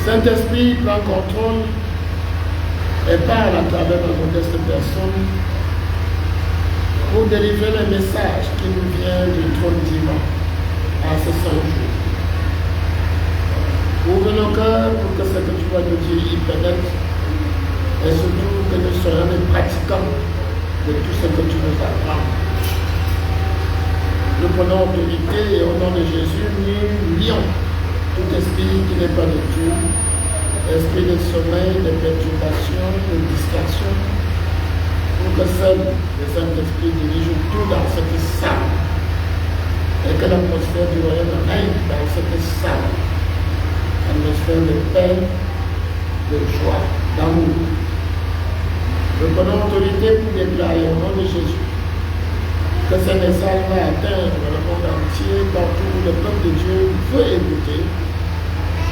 Saint-Esprit prend contrôle et parle à travers la modeste personne pour délivrer le message qui nous vient du trône divin à ce 100 jours. Ouvre nos cœurs pour que ce que tu vas nous dire y pénètre et surtout que nous soyons des pratiquants de tout ce que tu nous apprends. Nous prenons autorité et au nom de Jésus, nous lions tout esprit qui n'est pas de Dieu, esprit de sommeil, de perturbation, de distraction, pour que seul le Saint-Esprit dirige tout dans cette salle et que l'atmosphère du royaume règne dans cette salle. Atmosphère de paix, de joie, d'amour. Nous prenons autorité pour déclarer au nom de Jésus que ce message va atteindre le monde entier, partout où le peuple de Dieu veut écouter,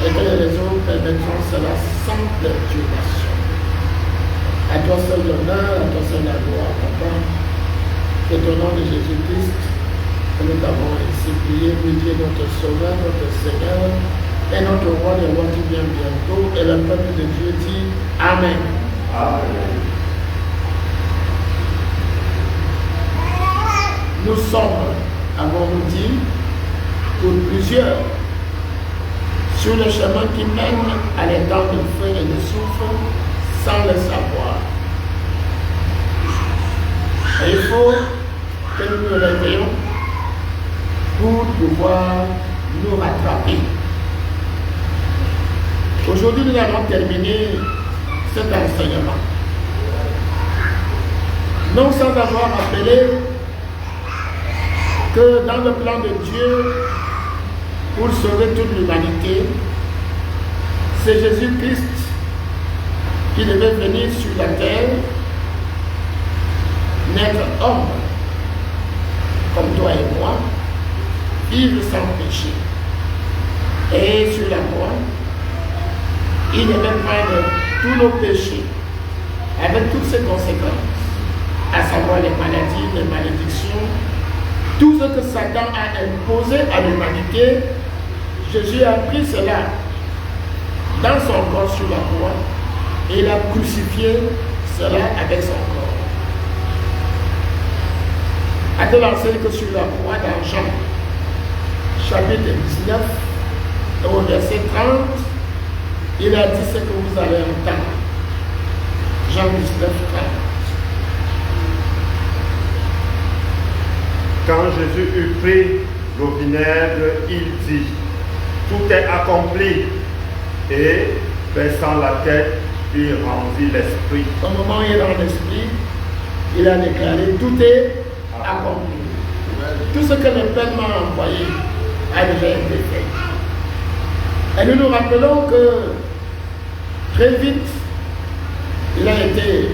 et que les réseaux permettront cela sans perturbation. À toi seul l'honneur, à toi seul la gloire, Papa. C'est au nom de Jésus-Christ que nous t'avons ainsi prié, lui Dieu notre Sauveur, notre Seigneur, et notre Roi des rois qui vient bientôt, et le peuple de Dieu dit Amen. Amen. Nous sommes, avons-nous dit, pour plusieurs, sur le chemin qui mène à l'étang de feu et de soufre, sans le savoir. Et il faut que nous nous réveillons pour pouvoir nous rattraper. Aujourd'hui, nous allons terminer cet enseignement. Non sans avoir rappelé que dans le plan de Dieu, pour sauver toute l'humanité, c'est Jésus-Christ qui devait venir sur la terre, naître homme, comme toi et moi, vivre sans péché. Et sur la croix, il devait prendre tous nos péchés, avec toutes ses conséquences, à savoir les maladies, les malédictions, tout ce que Satan a imposé à l'humanité. Jésus a pris cela dans son corps sur la croix et il a crucifié cela avec son corps. A-t-il enseigné que sur la croix dans Jean, chapitre 19, au verset 30, il a dit ce que vous allez entendre. Jean 19, 30. Quand Jésus eut pris le vinaigre, il dit, tout est accompli. Et, baissant la tête, il rendit l'esprit. Au moment où il est dans l'esprit, il a déclaré, tout est accompli. Tout ce que le Père m'a envoyé a déjà été fait. Et nous nous rappelons que très vite, il a été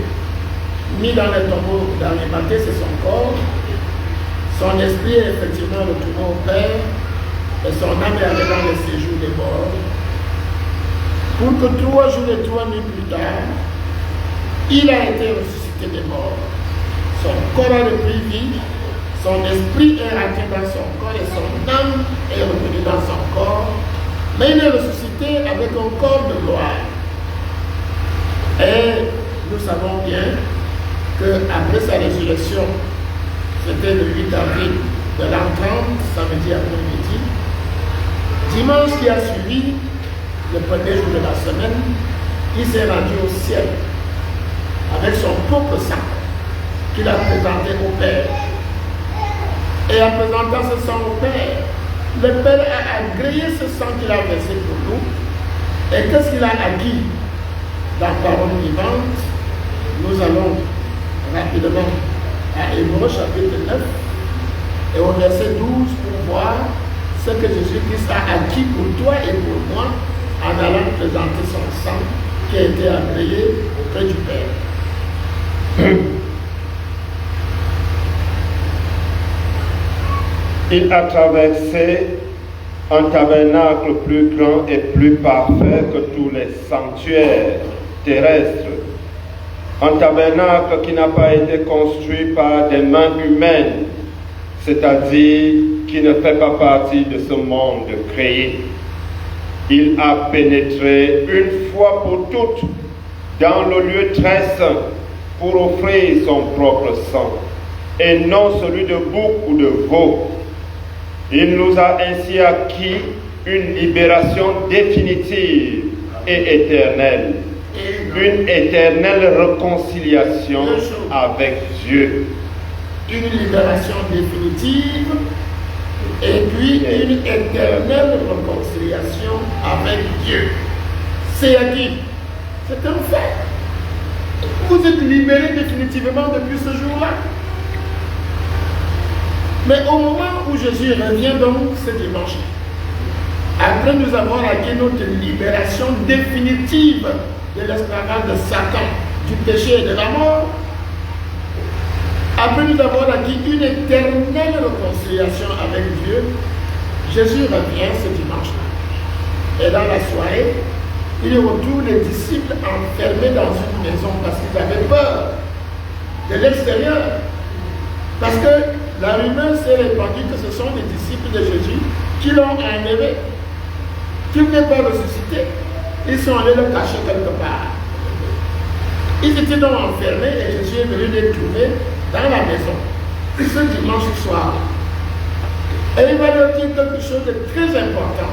mis dans le tombeau, dans les matés, c'est son corps. Son esprit est effectivement retourné au Père et son âme est allée dans le séjour des morts. Pour que 3 jours et 3 nuits plus tard, il a été ressuscité des morts. Son corps a repris vie, son esprit est rentré dans son corps et son âme est revenue dans son corps. Mais il est ressuscité avec un corps de gloire. Et nous savons bien qu'après sa résurrection, c'était le 8 avril de l'an 30, samedi après-midi. Dimanche qui a suivi, le premier jour de la semaine, il s'est rendu au ciel avec son propre sang qu'il a présenté au Père. Et en présentant ce sang au Père, le Père a agréé ce sang qu'il a versé pour nous. Et qu'est-ce qu'il a acquis dans la parole vivante? Nous allons rapidement Hébreux chapitre 9 et au verset 12 pour voir ce que Jésus-Christ a acquis pour toi et pour moi en allant présenter son sang qui a été agréé auprès du Père. Il a traversé un tabernacle plus grand et plus parfait que tous les sanctuaires terrestres. Un tabernacle qui n'a pas été construit par des mains humaines, c'est-à-dire qui ne fait pas partie de ce monde créé. Il a pénétré une fois pour toutes dans le lieu très saint pour offrir son propre sang, et non celui de bouc ou de veau. Il nous a ainsi acquis une libération définitive et éternelle. Une éternelle réconciliation avec Dieu. Une libération définitive et puis une éternelle réconciliation avec Dieu. C'est acquis. C'est un fait. Vous êtes libérés définitivement depuis ce jour-là. Mais au moment où Jésus revient donc ce dimanche, après nous avoir acquis notre libération définitive de l'esclavage de Satan, du péché et de la mort, après nous avoir acquis une éternelle réconciliation avec Dieu, Jésus revient ce dimanche-là. Et dans la soirée, il retrouve les disciples enfermés dans une maison parce qu'ils avaient peur de l'extérieur. Parce que la rumeur s'est répandue que ce sont les disciples de Jésus qui l'ont enlevé, qui n'est pas ressuscité. Ils sont allés le cacher quelque part. Ils étaient donc enfermés et Jésus est venu les trouver dans la maison ce dimanche soir. Et il va leur dire quelque chose de très important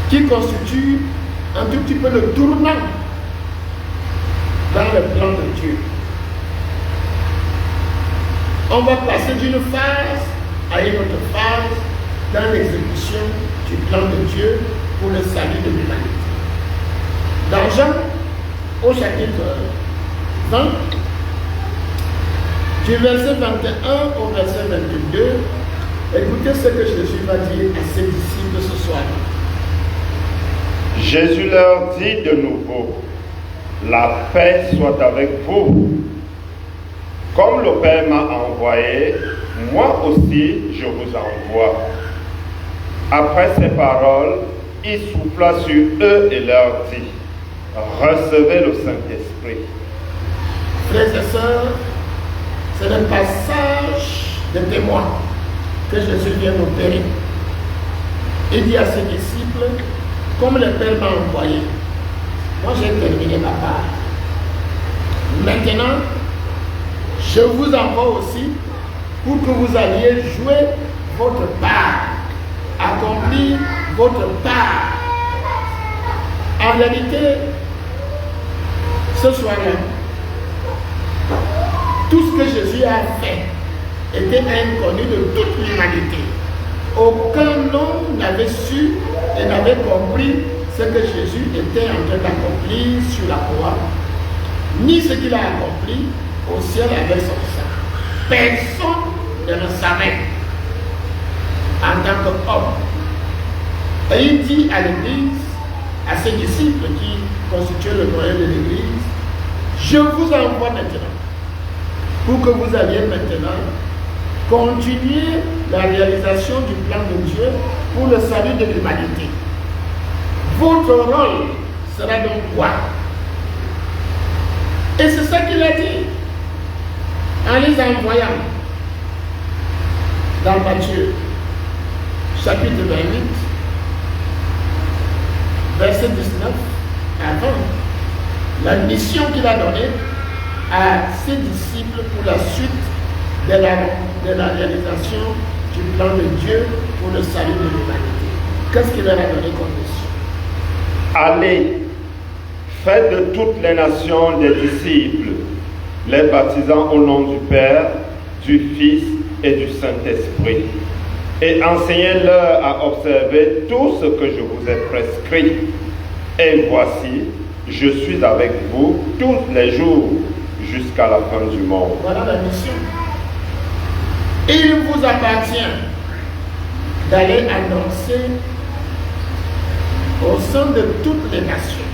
qui constitue un tout petit peu le tournant dans le plan de Dieu. On va passer d'une phase à une autre phase dans l'exécution du plan de Dieu pour le salut de l'humanité. Dans Jean, au chapitre 20, du verset 21 au verset 22, écoutez ce que Jésus va dire à ses disciples ce soir. Jésus leur dit de nouveau, la paix soit avec vous. Comme le Père m'a envoyé, moi aussi je vous envoie. Après ces paroles, il souffla sur eux et leur dit, recevez le Saint-Esprit. Frères et sœurs, c'est le passage de témoin que Jésus vient d'opérer. Il dit à ses disciples, comme le Père m'a envoyé, moi j'ai terminé ma part. Maintenant, je vous envoie aussi pour que vous alliez jouer votre part, accomplir votre part. En réalité, ce soir-là, tout ce que Jésus a fait était inconnu de toute l'humanité. Aucun homme n'avait su et n'avait compris ce que Jésus était en train d'accomplir sur la croix, ni ce qu'il a accompli au ciel avec son sang. Personne ne le savait en tant qu'homme. Et il dit à l'Église, à ses disciples qui constituaient le noyau de l'Église, je vous envoie maintenant pour que vous alliez maintenant continuer la réalisation du plan de Dieu pour le salut de l'humanité. Votre rôle sera donc quoi? Et c'est ça qu'il a dit en les envoyant dans Matthieu, chapitre 28, verset 19 à 20. La mission qu'il a donnée à ses disciples pour la suite de la réalisation du plan de Dieu pour le salut de l'humanité. Qu'est-ce qu'il leur a donné comme mission? Allez, faites de toutes les nations des disciples, les baptisant au nom du Père, du Fils et du Saint-Esprit, et enseignez-leur à observer tout ce que je vous ai prescrit. Et voici, je suis avec vous tous les jours jusqu'à la fin du monde. Voilà la mission. Il vous appartient d'aller annoncer au sein de toutes les nations,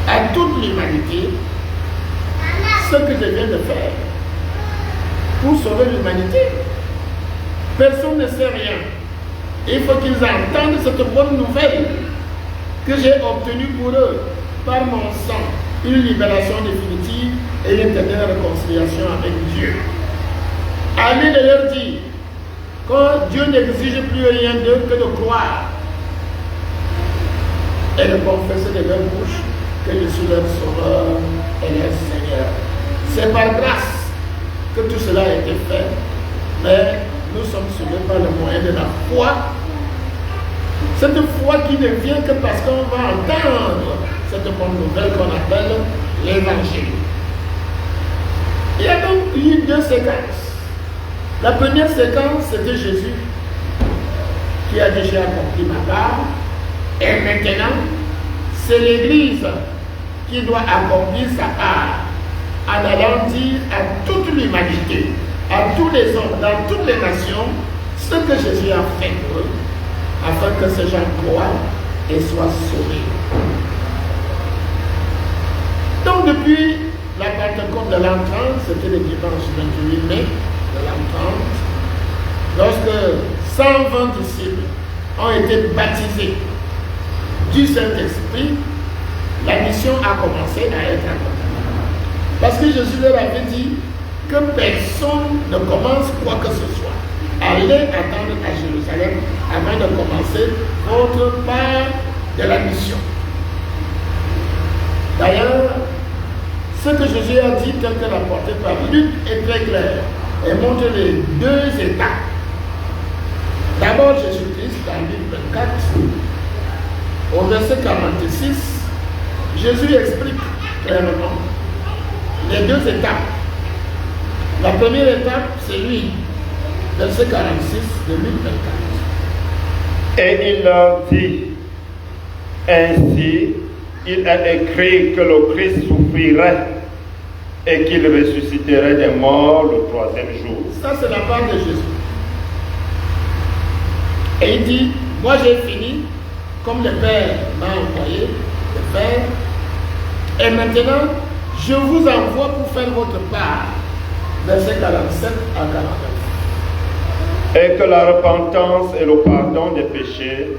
à toute l'humanité, ce que je viens de faire pour sauver l'humanité. Personne ne sait rien. Il faut qu'ils entendent cette bonne nouvelle que j'ai obtenue pour eux par mon sang, une libération définitive et une éternelle réconciliation avec Dieu. À lui de leur dire que Dieu n'exige plus rien d'eux que de croire et de confesser de leur bouche que je suis leur sauveur et leur Seigneur. C'est par grâce que tout cela a été fait, mais nous sommes sauvés par le moyen de la foi. Cette foi qui ne vient que parce qu'on va entendre cette bonne nouvelle qu'on appelle l'évangile. Il y a donc eu deux séquences. La première séquence, c'était Jésus qui a déjà accompli ma part. Et maintenant, c'est l'Église qui doit accomplir sa part en allant dire à toute l'humanité, à tous les hommes, dans toutes les nations, ce que Jésus a fait pour eux, afin que ces gens croient et soient sauvés. Donc depuis la Pentecôte de l'an 30, c'était le dimanche 28 mai de l'an 30, lorsque 120 disciples ont été baptisés du Saint-Esprit, la mission a commencé à être accomplie. Parce que Jésus leur avait dit que personne ne commence quoi que ce soit. Allez attendre à Jérusalem avant de commencer votre part de la mission. D'ailleurs, ce que Jésus a dit, tel que rapporté par Luc, est très clair et montre les deux étapes. D'abord, Jésus-Christ, dans Luc 24, au verset 46, Jésus explique clairement les deux étapes. La première étape, c'est lui, verset 46 de Luc 24. Et il leur dit, ainsi, il est écrit que le Christ souffrirait et qu'il ressusciterait des morts le troisième jour. Ça, c'est la part de Jésus. Et il dit, moi j'ai fini, comme le Père m'a envoyé de faire, et maintenant, je vous envoie pour faire votre part. Verset 47 à 49. Et que la repentance et le pardon des péchés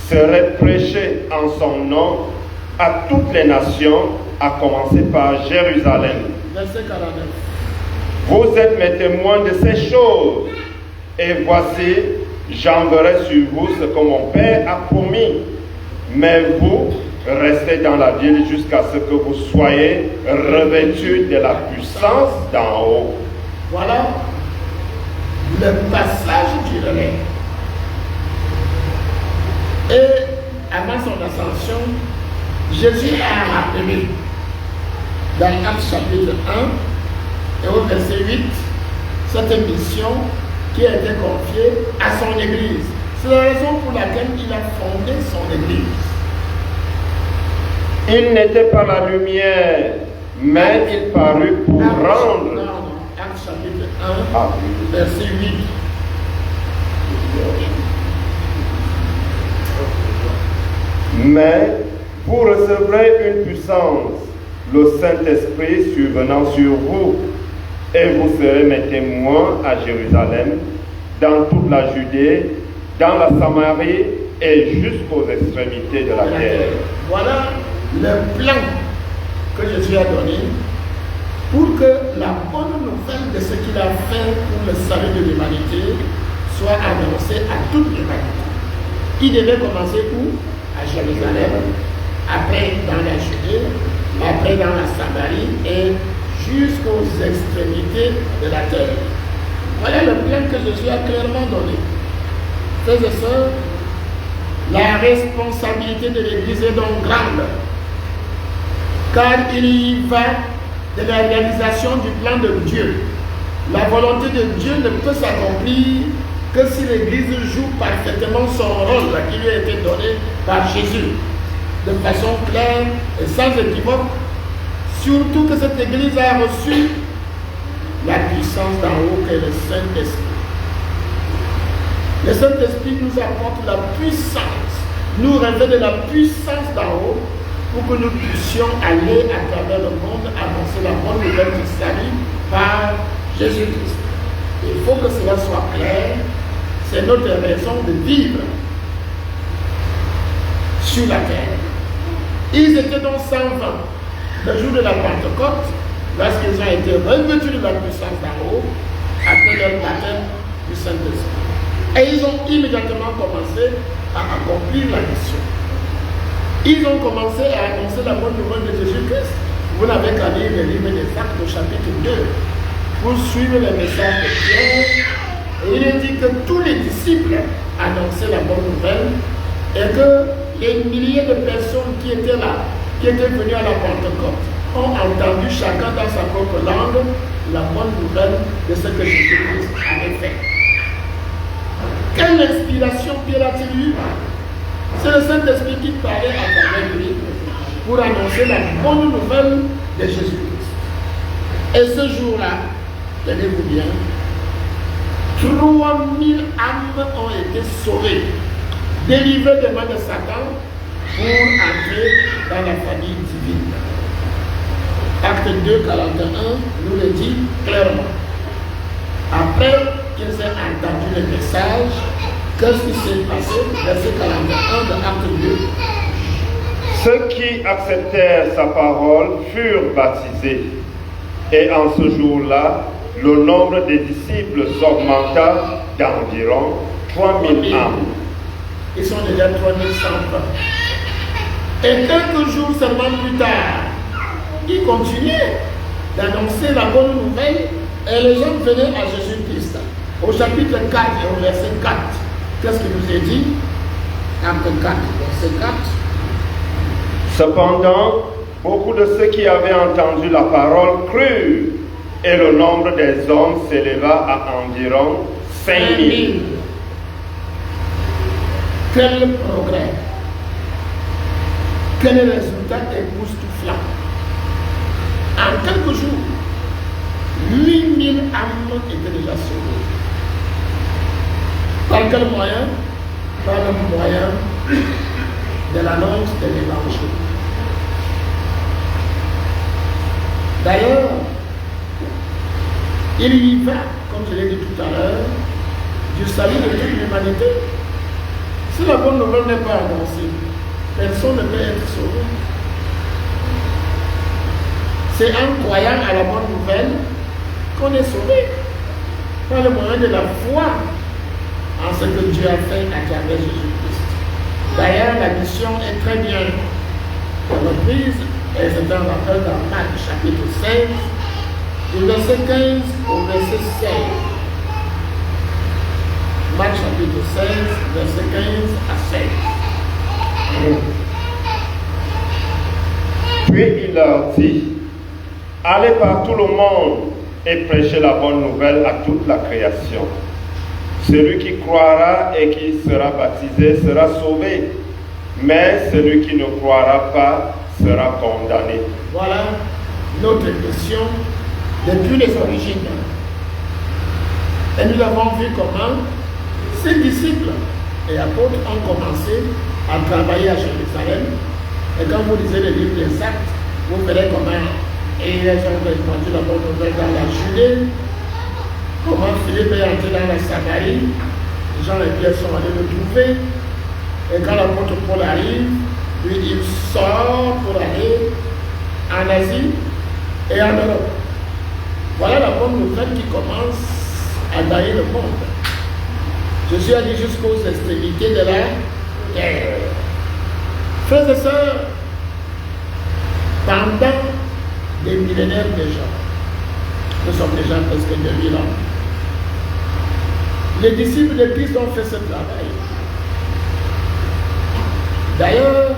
seraient prêchés en son nom à toutes les nations, à commencer par Jérusalem. Verset 49. Vous êtes mes témoins de ces choses, et voici, j'enverrai sur vous ce que mon Père a promis. Mais vous, restez dans la ville jusqu'à ce que vous soyez revêtus de la puissance d'en haut. Voilà le passage du relais. Et avant son ascension, Jésus a rappelé dans Actes chapitre 1 et au verset 8 cette mission qui a été confiée à son Église. C'est la raison pour laquelle il a fondé son Église. Il n'était pas la lumière, mais il parut pour rendre. Actes chapitre 1, verset 8. Mais vous recevrez une puissance, le Saint-Esprit survenant sur vous, et vous serez mes témoins à Jérusalem, dans toute la Judée, dans la Samarie et jusqu'aux extrémités de la terre. Voilà le plan que Jésus a donné pour que la bonne nouvelle de ce qu'il a fait pour le salut de l'humanité soit annoncée à toute l'humanité. Il devait commencer où? À Jérusalem, après dans la Judée, après dans la Samarie et jusqu'aux extrémités de la terre. Voilà le plan que Jésus a clairement donné. Frères et sœurs, la responsabilité de l'Église est donc grande, car il y va de la réalisation du plan de Dieu. La volonté de Dieu ne peut s'accomplir que si l'Église joue parfaitement son rôle qui lui a été donné par Jésus, de façon claire et sans équivoque, Surtout que cette Église a reçu la puissance d'en haut qu'est le Saint-Esprit. Le Saint-Esprit nous apporte la puissance, nous révèle la puissance d'en haut pour que nous puissions aller à travers le monde annoncer la bonne nouvelle du salut par Jésus-Christ. Il faut que cela soit clair, c'est notre raison de vivre sur la terre. Ils étaient donc 120 le jour de la Pentecôte, lorsqu'ils ont été revêtus de la puissance d'en haut, après leur baptême du Saint-Esprit. Et ils ont immédiatement commencé à accomplir la mission. Ils ont commencé à annoncer la bonne nouvelle de Jésus-Christ. Vous n'avez qu'à lire le livre des Actes au chapitre 2 pour suivre le message de Pierre. Et il est dit que tous les disciples annonçaient la bonne nouvelle et que les milliers de personnes qui étaient là, qui étaient venues à la Pentecôte, ont entendu chacun dans sa propre langue la bonne nouvelle de ce que Jésus-Christ avait fait. Quelle inspiration Pierre a-t-il eue? C'est le Saint-Esprit qui parlait à travers lui pour annoncer la bonne nouvelle de Jésus-Christ. Et ce jour-là, tenez-vous bien, 3000 âmes ont été sauvées, délivrées des mains de Satan pour entrer dans la famille divine. Acte 2, 41 nous le dit clairement. Après qu'ils aient entendu le message, qu'est-ce qui s'est passé? Verset 41 de Acte 2. Ceux qui acceptèrent sa parole furent baptisés. Et en ce jour-là, le nombre des disciples s'augmenta d'environ 3000 âmes. Ils sont déjà 3120. Et quelques jours seulement plus tard, ils continuaient d'annoncer la bonne nouvelle et les gens venaient à Jésus-Christ. Au chapitre 4 et au verset 4, qu'est-ce qu'il nous est dit? Acte 4, verset 4. Cependant, beaucoup de ceux qui avaient entendu la parole crurent, et le nombre des hommes s'éleva à environ 5000. Quel progrès! Quel résultat époustouflant! En quelques jours, 8000 âmes étaient déjà sauvées. Par quel moyen? Par le moyen de l'annonce de l'évangile. D'ailleurs, il y va, comme je l'ai dit tout à l'heure, du salut de toute l'humanité. Si la bonne nouvelle n'est pas annoncée, personne ne peut être sauvé. C'est en croyant à la bonne nouvelle qu'on est sauvé, par le moyen de la foi en ce que Dieu a fait à travers Jésus-Christ. D'ailleurs, la mission est très bien reprise, et c'est un rappel dans Marc chapitre 16, du verset 15 au verset 16. Marc chapitre 16, verset 15 à 16. Puis il leur dit, allez par tout le monde et prêchez la bonne nouvelle à toute la création. Celui qui croira et qui sera baptisé sera sauvé, mais celui qui ne croira pas sera condamné. Voilà notre mission depuis les origines. Et nous avons vu comment ces disciples et apôtres ont commencé à travailler à Jérusalem. Et quand vous lisez le livre des Actes, vous verrez comment ils ont répandu la bonne nouvelle dans la Judée, comment Philippe est entré dans la Samarie, Jean et Pierre sont allés le trouver. Et quand l'apôtre Paul arrive, lui il sort pour aller en Asie et en Europe. Voilà la bonne nouvelle qui commence à gagner le monde. Jésus a dit jusqu'aux extrémités de la terre. Frères et sœurs, pendant des millénaires déjà, nous sommes déjà presque 2000 ans, les disciples de Christ ont fait ce travail. D'ailleurs,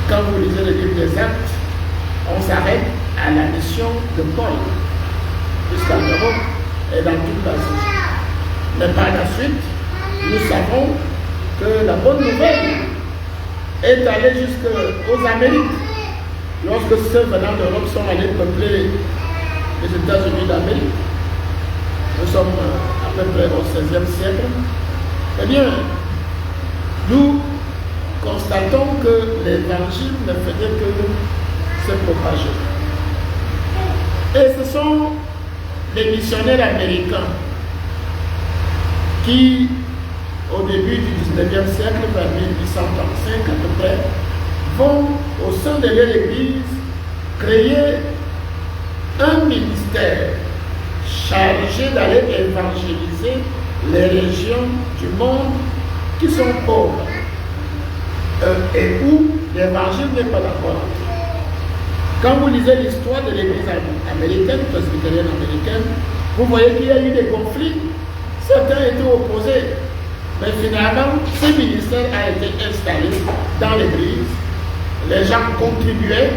quand vous lisez le livre des Actes, on s'arrête à la mission de Paul, jusqu'en Europe et dans toute l'Asie. Mais par la suite, nous savons que la bonne nouvelle est allée jusqu'aux Amériques. lorsque ceux venant d'Europe sont allés peupler les États-Unis d'Amérique, nous sommes à peu près au XVIe siècle, eh bien, nous constatons que l'évangile ne faisait que se propager. Et ce sont les missionnaires américains qui, au début du 19e siècle, vers 1835 à peu près, vont au sein de leur église créer un ministère chargé d'aller évangéliser les régions du monde qui sont pauvres et où l'évangile n'est pas encore entré. Quand vous lisez l'histoire de l'église américaine, presbytérienne américaine, vous voyez qu'il y a eu des conflits. Certains étaient opposés, mais finalement, ce ministère a été installé dans l'église. Les gens contribuaient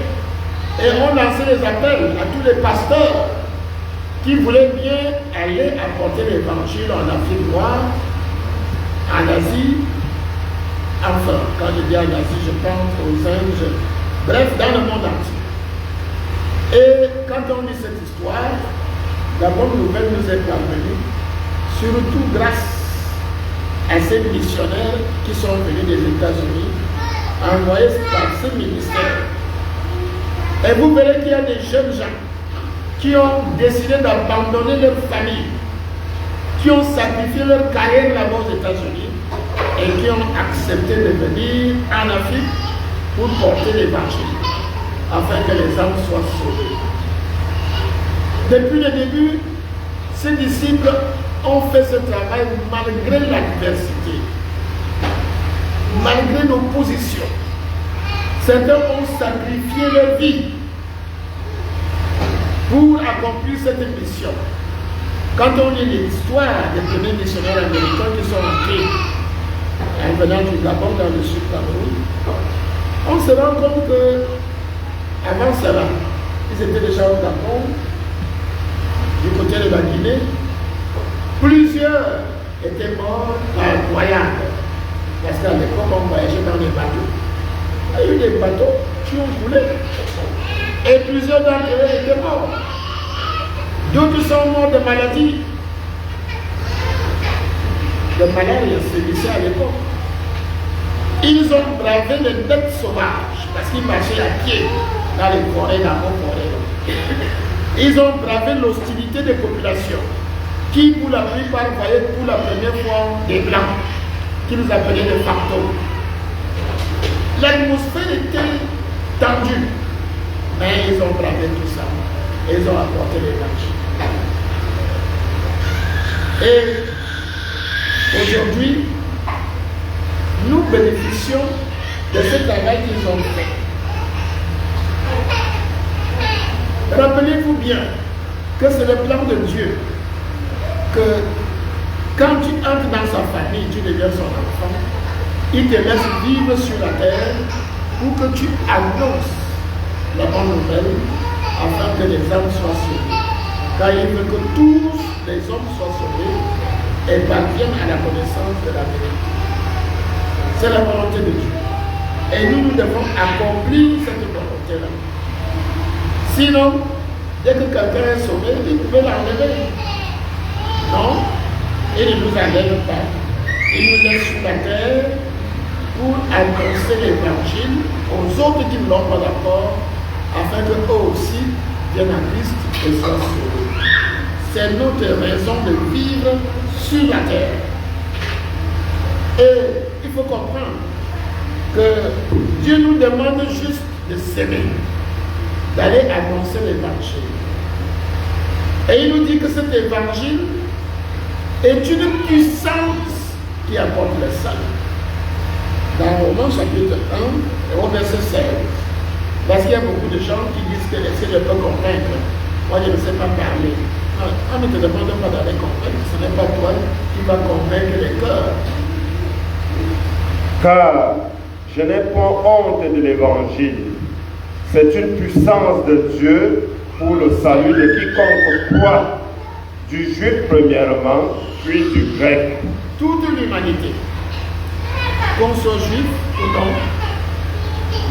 et on lançait des appels à tous les pasteurs qui voulaient bien aller apporter l'évangile en Afrique noire, en Asie, enfin, quand je dis en Asie, je pense aux Indes, bref, dans le monde entier. Et quand on lit cette histoire, la bonne nouvelle nous est parvenue, surtout grâce à ces missionnaires qui sont venus des États-Unis, envoyés par ce ministère. Et vous verrez qu'il y a des jeunes gens qui ont décidé d'abandonner leur famille, qui ont sacrifié leur carrière là-bas aux États-Unis et qui ont accepté de venir en Afrique pour porter l'évangile, afin que les âmes soient sauvées. Depuis le début, ces disciples ont fait ce travail malgré l'adversité, malgré l'opposition. Certains ont sacrifié leur vie pour accomplir cette mission. Quand on lit l'histoire des premiers missionnaires américains qui sont entrés en venant du Gabon dans le sud Cameroun, on se rend compte que avant cela, ils étaient déjà au Gabon, du côté de la Guinée. Plusieurs étaient morts par noyade, parce qu'à l'époque on voyageait dans les bateaux. Il y a eu des bateaux qui ont coulé et plusieurs d'entre eux étaient morts. D'autres sont morts de maladies. Le malaria sévissait à l'époque. Ils ont bravé les bêtes sauvages parce qu'ils marchaient à pied dans les forêts, dans les forêts. Ils ont bravé l'hostilité des populations qui, pour la plupart, voyaient pour la première fois des blancs qui nous appelaient des fantômes. L'atmosphère était tendue, mais ils ont bravé tout ça. Et ils ont apporté l'évangile. Et aujourd'hui, nous bénéficions de ce travail qu'ils ont fait. Rappelez-vous bien que c'est le plan de Dieu que quand tu entres dans sa famille, tu deviens son enfant, il te laisse vivre sur la terre pour que tu annonces la bonne nouvelle afin que les âmes soient sauvées. Car il veut que tous les hommes soient sauvés et parviennent à la connaissance de la vérité. C'est la volonté de Dieu. Et nous devons accomplir cette volonté-là. Sinon, dès que quelqu'un est sauvé, il peut l'enlever. Non, il ne nous enlève pas. Il nous laisse sur la terre pour annoncer l'évangile aux autres qui ne l'ont pas encore, afin qu'eux aussi viennent à Christ et soient sauvés. C'est notre raison de vivre sur la terre. Et il faut comprendre que Dieu nous demande juste de s'aimer, d'aller annoncer l'évangile. Et il nous dit que cet évangile est une puissance qui apporte le salut. Dans Romains chapitre 1, au verset 16. Parce qu'il y a beaucoup de gens qui disent que est-ce que je peux convaincre? Moi je ne sais pas parler. On ne te demande pas d'aller convaincre, ce n'est pas toi qui vas convaincre les cœurs. Car je n'ai point honte de l'évangile. C'est une puissance de Dieu pour le salut de quiconque croit, du juif premièrement, puis du grec. Toute l'humanité, qu'on soit juif ou non,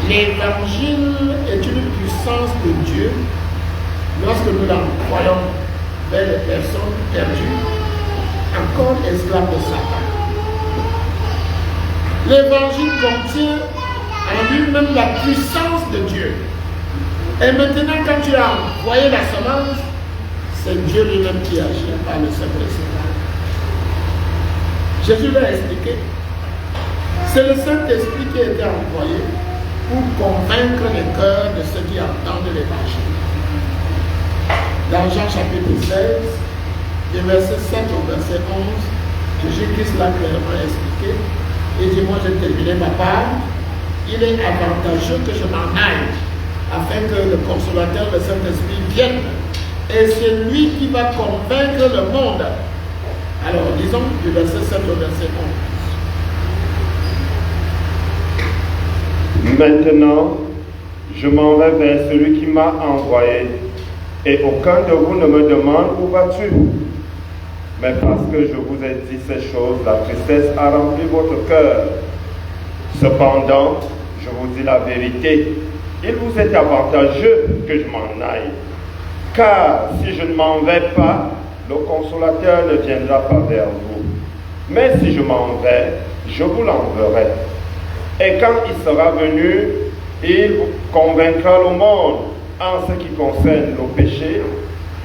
L'évangile est une puissance de Dieu lorsque nous l'envoyons vers les personnes perdues, encore esclaves de Satan. L'évangile contient en lui-même la puissance de Dieu. Et maintenant, quand tu as envoyé la semence, c'est Dieu lui-même qui agit par le Saint-Esprit. Jésus l'a expliqué. C'est le Saint-Esprit qui a été envoyé pour convaincre les cœurs de ceux qui entendent l'Évangile. Dans Jean chapitre 16, du verset 7 au verset 11, Jésus-Christ l'a clairement expliqué. Il dit, moi j'ai terminé ma part, il est avantageux que je m'en aille, afin que le consolateur, le Saint-Esprit, vienne. Et c'est lui qui va convaincre le monde. Alors, disons du verset 7 au verset 11. Maintenant, je m'en vais vers celui qui m'a envoyé, et aucun de vous ne me demande où vas-tu. Mais parce que je vous ai dit ces choses, la tristesse a rempli votre cœur. Cependant, je vous dis la vérité, il vous est avantageux que je m'en aille. Car si je ne m'en vais pas, le consolateur ne viendra pas vers vous. Mais si je m'en vais, je vous l'enverrai. Et quand il sera venu, il vous convaincra le monde en ce qui concerne le péché,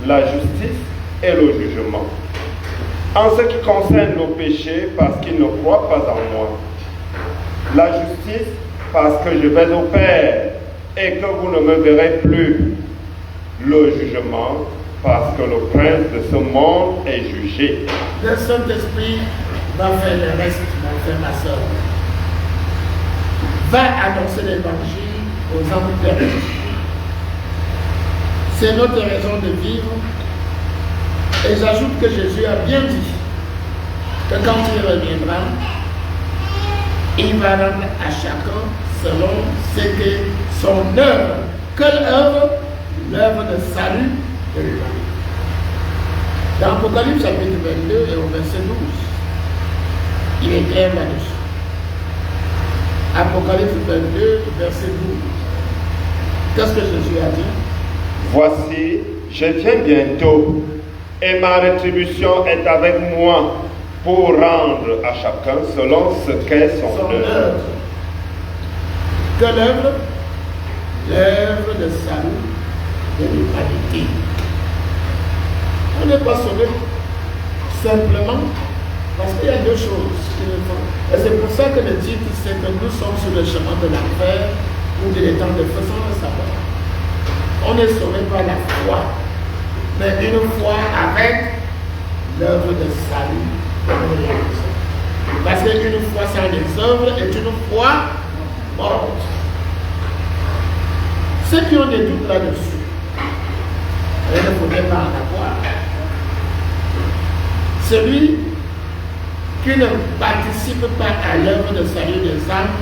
la justice et le jugement. En ce qui concerne le péché, parce qu'il ne croit pas en moi. La justice, parce que je vais au Père et que vous ne me verrez plus. Le jugement, parce que le prince de ce monde est jugé. Le Saint-Esprit va faire le reste, mon frère, ma soeur. Va annoncer l'évangile aux hommes perdus. C'est notre raison de vivre. Et j'ajoute que Jésus a bien dit que quand il reviendra, il va rendre à chacun selon ce que son œuvre. Quelle œuvre? L'œuvre de salut de l'humanité. Dans Apocalypse chapitre 22 et au verset 12, il est clair là-dessus. Apocalypse 22, verset 12. Qu'est-ce que Jésus a dit? Voici, je viens bientôt, et ma rétribution est avec moi pour rendre à chacun selon ce qu'est son œuvre. Quelle œuvre? L'œuvre de salut de l'humanité. On n'est pas sauvé simplement parce qu'il y a deux choses qui le font. Et c'est pour ça que le titre, c'est que nous sommes sur le chemin de l'enfer ou de l'étang de feu sans le savoir. On est sauvé par la foi, mais une foi avec l'œuvre de salut de l'humanité. Parce qu'une foi sans les œuvres est une foi morte. Ceux qui ont des doutes là-dessus, il ne faudrait pas en avoir. Celui qui ne participe pas à l'œuvre de salut des âmes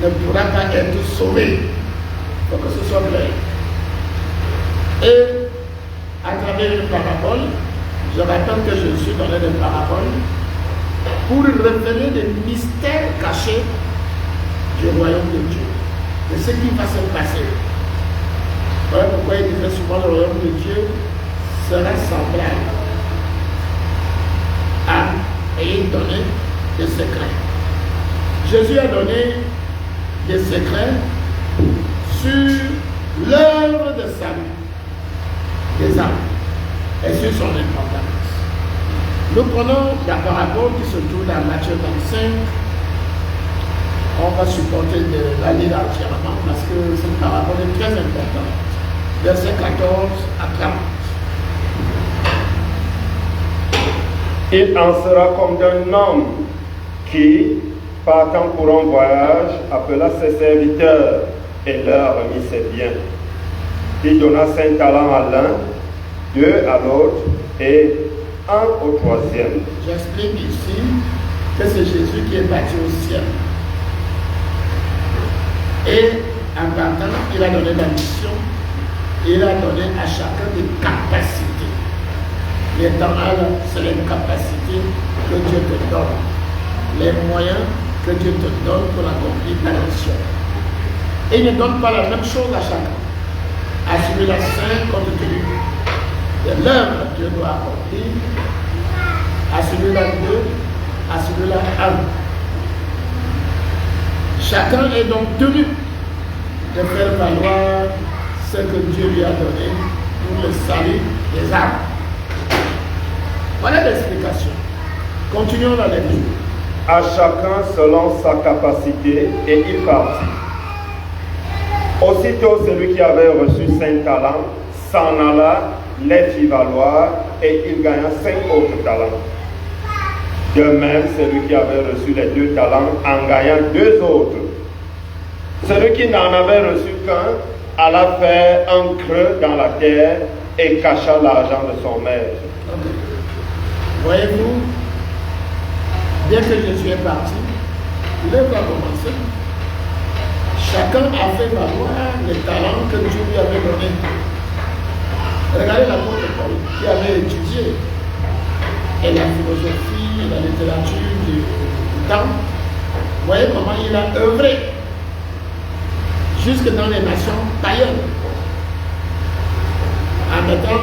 ne pourra pas être sauvé. Il faut que ce soit clair. Et à travers une parabole, je rappelle que Jésus donnait des paraboles pour révéler les mystères cachés du royaume de Dieu, de ce qui va se passer. Voilà pourquoi il disait souvent le royaume de Dieu sera semblable à, et il donnait des secrets. Jésus a donné des secrets sur l'œuvre de salut des âmes et sur son importance. Nous prenons la parabole qui se trouve dans Matthieu 25. On va supporter de la lire entièrement parce que cette parabole est très importante. Verset 14 à 30. Il en sera comme d'un homme qui, partant pour un voyage, appela ses serviteurs et leur remit ses biens. Il donna 5 talents à l'un, 2 à l'autre et 1 au troisième. J'explique ici que c'est Jésus qui est parti au ciel. Et en partant, il a donné la mission. Il a donné à chacun des capacités. Les talents, c'est les capacités que Dieu te donne. Les moyens que Dieu te donne pour accomplir ta mission. Et il ne donne pas la même chose à chacun. À celui-là 5 compte tenu de l'œuvre que Dieu doit accomplir, à celui-là 2, à celui-là 1. Chacun est donc tenu de faire valoir ce que Dieu lui a donné pour le salut des âmes. Voilà l'explication. Continuons la lecture. À chacun selon sa capacité, et il partit. Aussitôt, celui qui avait reçu 5 talents s'en alla, les fit valoir, et il gagna 5 autres talents. De même, celui qui avait reçu les 2 talents en gagna 2 autres. Celui qui n'en avait reçu qu'un alla faire un creux dans la terre et cacha l'argent de son maître. Okay. Voyez-vous, bien que Jésus est parti, l'œuvre a commencé. Chacun a fait valoir les talents que Dieu lui avait donnés. Regardez l'apôtre Paul qui avait étudié et la philosophie et la littérature du temps. Voyez comment il a œuvré jusque dans les nations païennes en mettant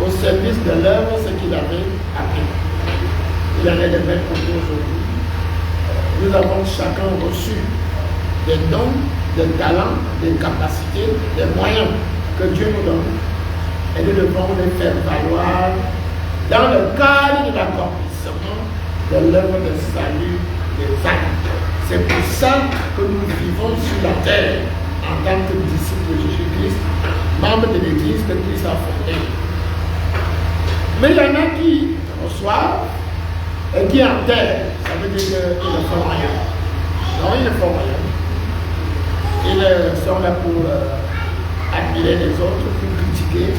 au service de l'œuvre ce qu'il avait appris. Il en est de même pour nous aujourd'hui. Nous avons chacun reçu des dons, des talents, des capacités, des moyens que Dieu nous donne et nous devons les faire valoir dans le cadre de l'accomplissement de l'œuvre de salut des âmes. C'est pour ça que nous vivons sur la terre en tant que disciples de Jésus-Christ, membres de l'Église que Christ a fondée. Mais il y en a qui reçoivent et qui enterrent. Ça veut dire qu'ils ne font rien. Non, ils ne font rien. Ils sont là pour admirer les autres, pour critiquer.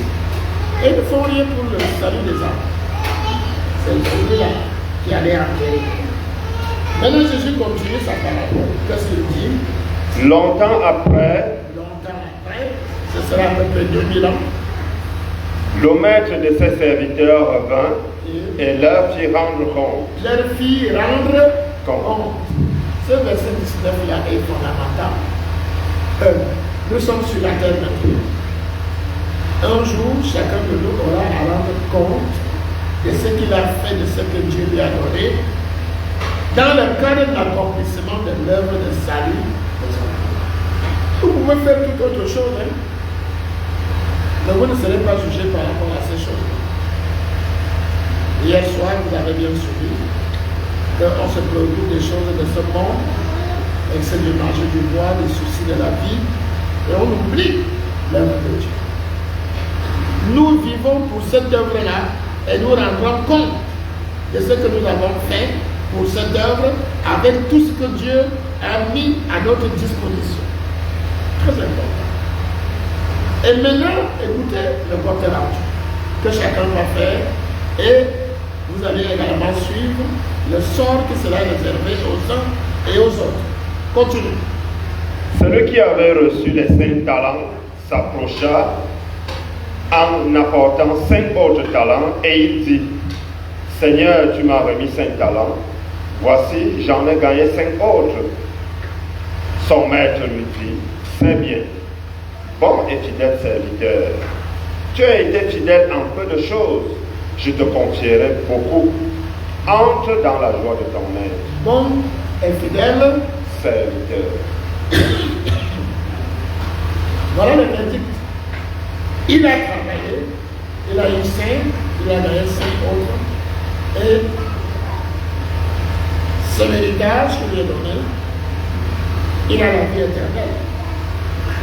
Et ils ne font rien pour le salut des âmes. C'est celui-là qui allait enterrer. Maintenant, Jésus continue sa parole. Qu'est-ce qu'il dit? Longtemps après, ce sera à peu près 2000 ans, le maître de ses serviteurs revint et leur fit rendre compte. Leur fit rendre compte. Ce verset 19 là est fondamental. Nous sommes sur la terre maintenant. Un jour, chacun de nous aura à rendre compte de ce qu'il a fait, de ce que Dieu lui a donné, dans le cadre de l'accomplissement de l'œuvre de salut. Vous pouvez faire toute autre chose, hein? Mais vous ne serez pas jugé par rapport à ces choses. Hier soir, vous avez bien suivi qu'on se préoccupe des choses de ce monde, et que c'est du manger du bois, des soucis de la vie, et on oublie l'œuvre de Dieu. Nous vivons pour cette œuvre-là et nous rendrons compte de ce que nous avons fait pour cette œuvre avec tout ce que Dieu a mis à notre disposition. Très important. Et maintenant, écoutez le compte rendu que chacun va faire et vous allez également suivre le sort qui sera réservé aux uns et aux autres. Continue. Celui qui avait reçu les 5 talents s'approcha en apportant 5 autres talents et il dit, Seigneur, tu m'as remis 5 talents, voici, j'en ai gagné 5 autres. Son maître lui dit, c'est bien, bon et fidèle serviteur, tu as été fidèle en peu de choses, je te confierai beaucoup. Entre dans la joie de ton maître. Bon et fidèle serviteur. Voilà le verdict. Il a travaillé, il a eu 5, il a gagné 5 autres. Et ce l'héritage qu'il lui est donné, il a la vie éternelle.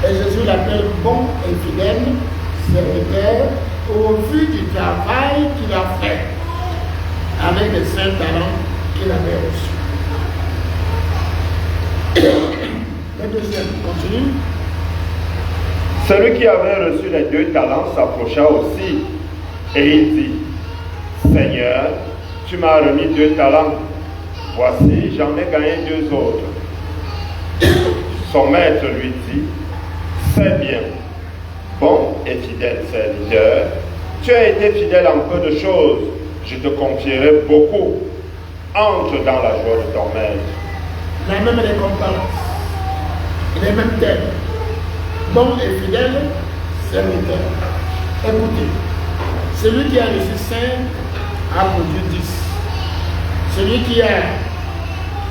Et Jésus l'appelle bon et fidèle serviteur au vu du travail qu'il a fait avec les 5 talents qu'il avait reçus. Le deuxième, continue. Celui qui avait reçu les 2 talents s'approcha aussi et il dit, Seigneur, tu m'as remis 2 talents, voici, j'en ai gagné 2 autres. Son maître lui dit, c'est bien, bon et fidèle serviteur, tu as été fidèle en peu de choses, je te confierai beaucoup. Entre dans la joie de ton maître. La même récompense. Il est même tel. Bon et fidèle serviteur. Écoutez, celui qui a reçu 5 a produit 10. Celui qui a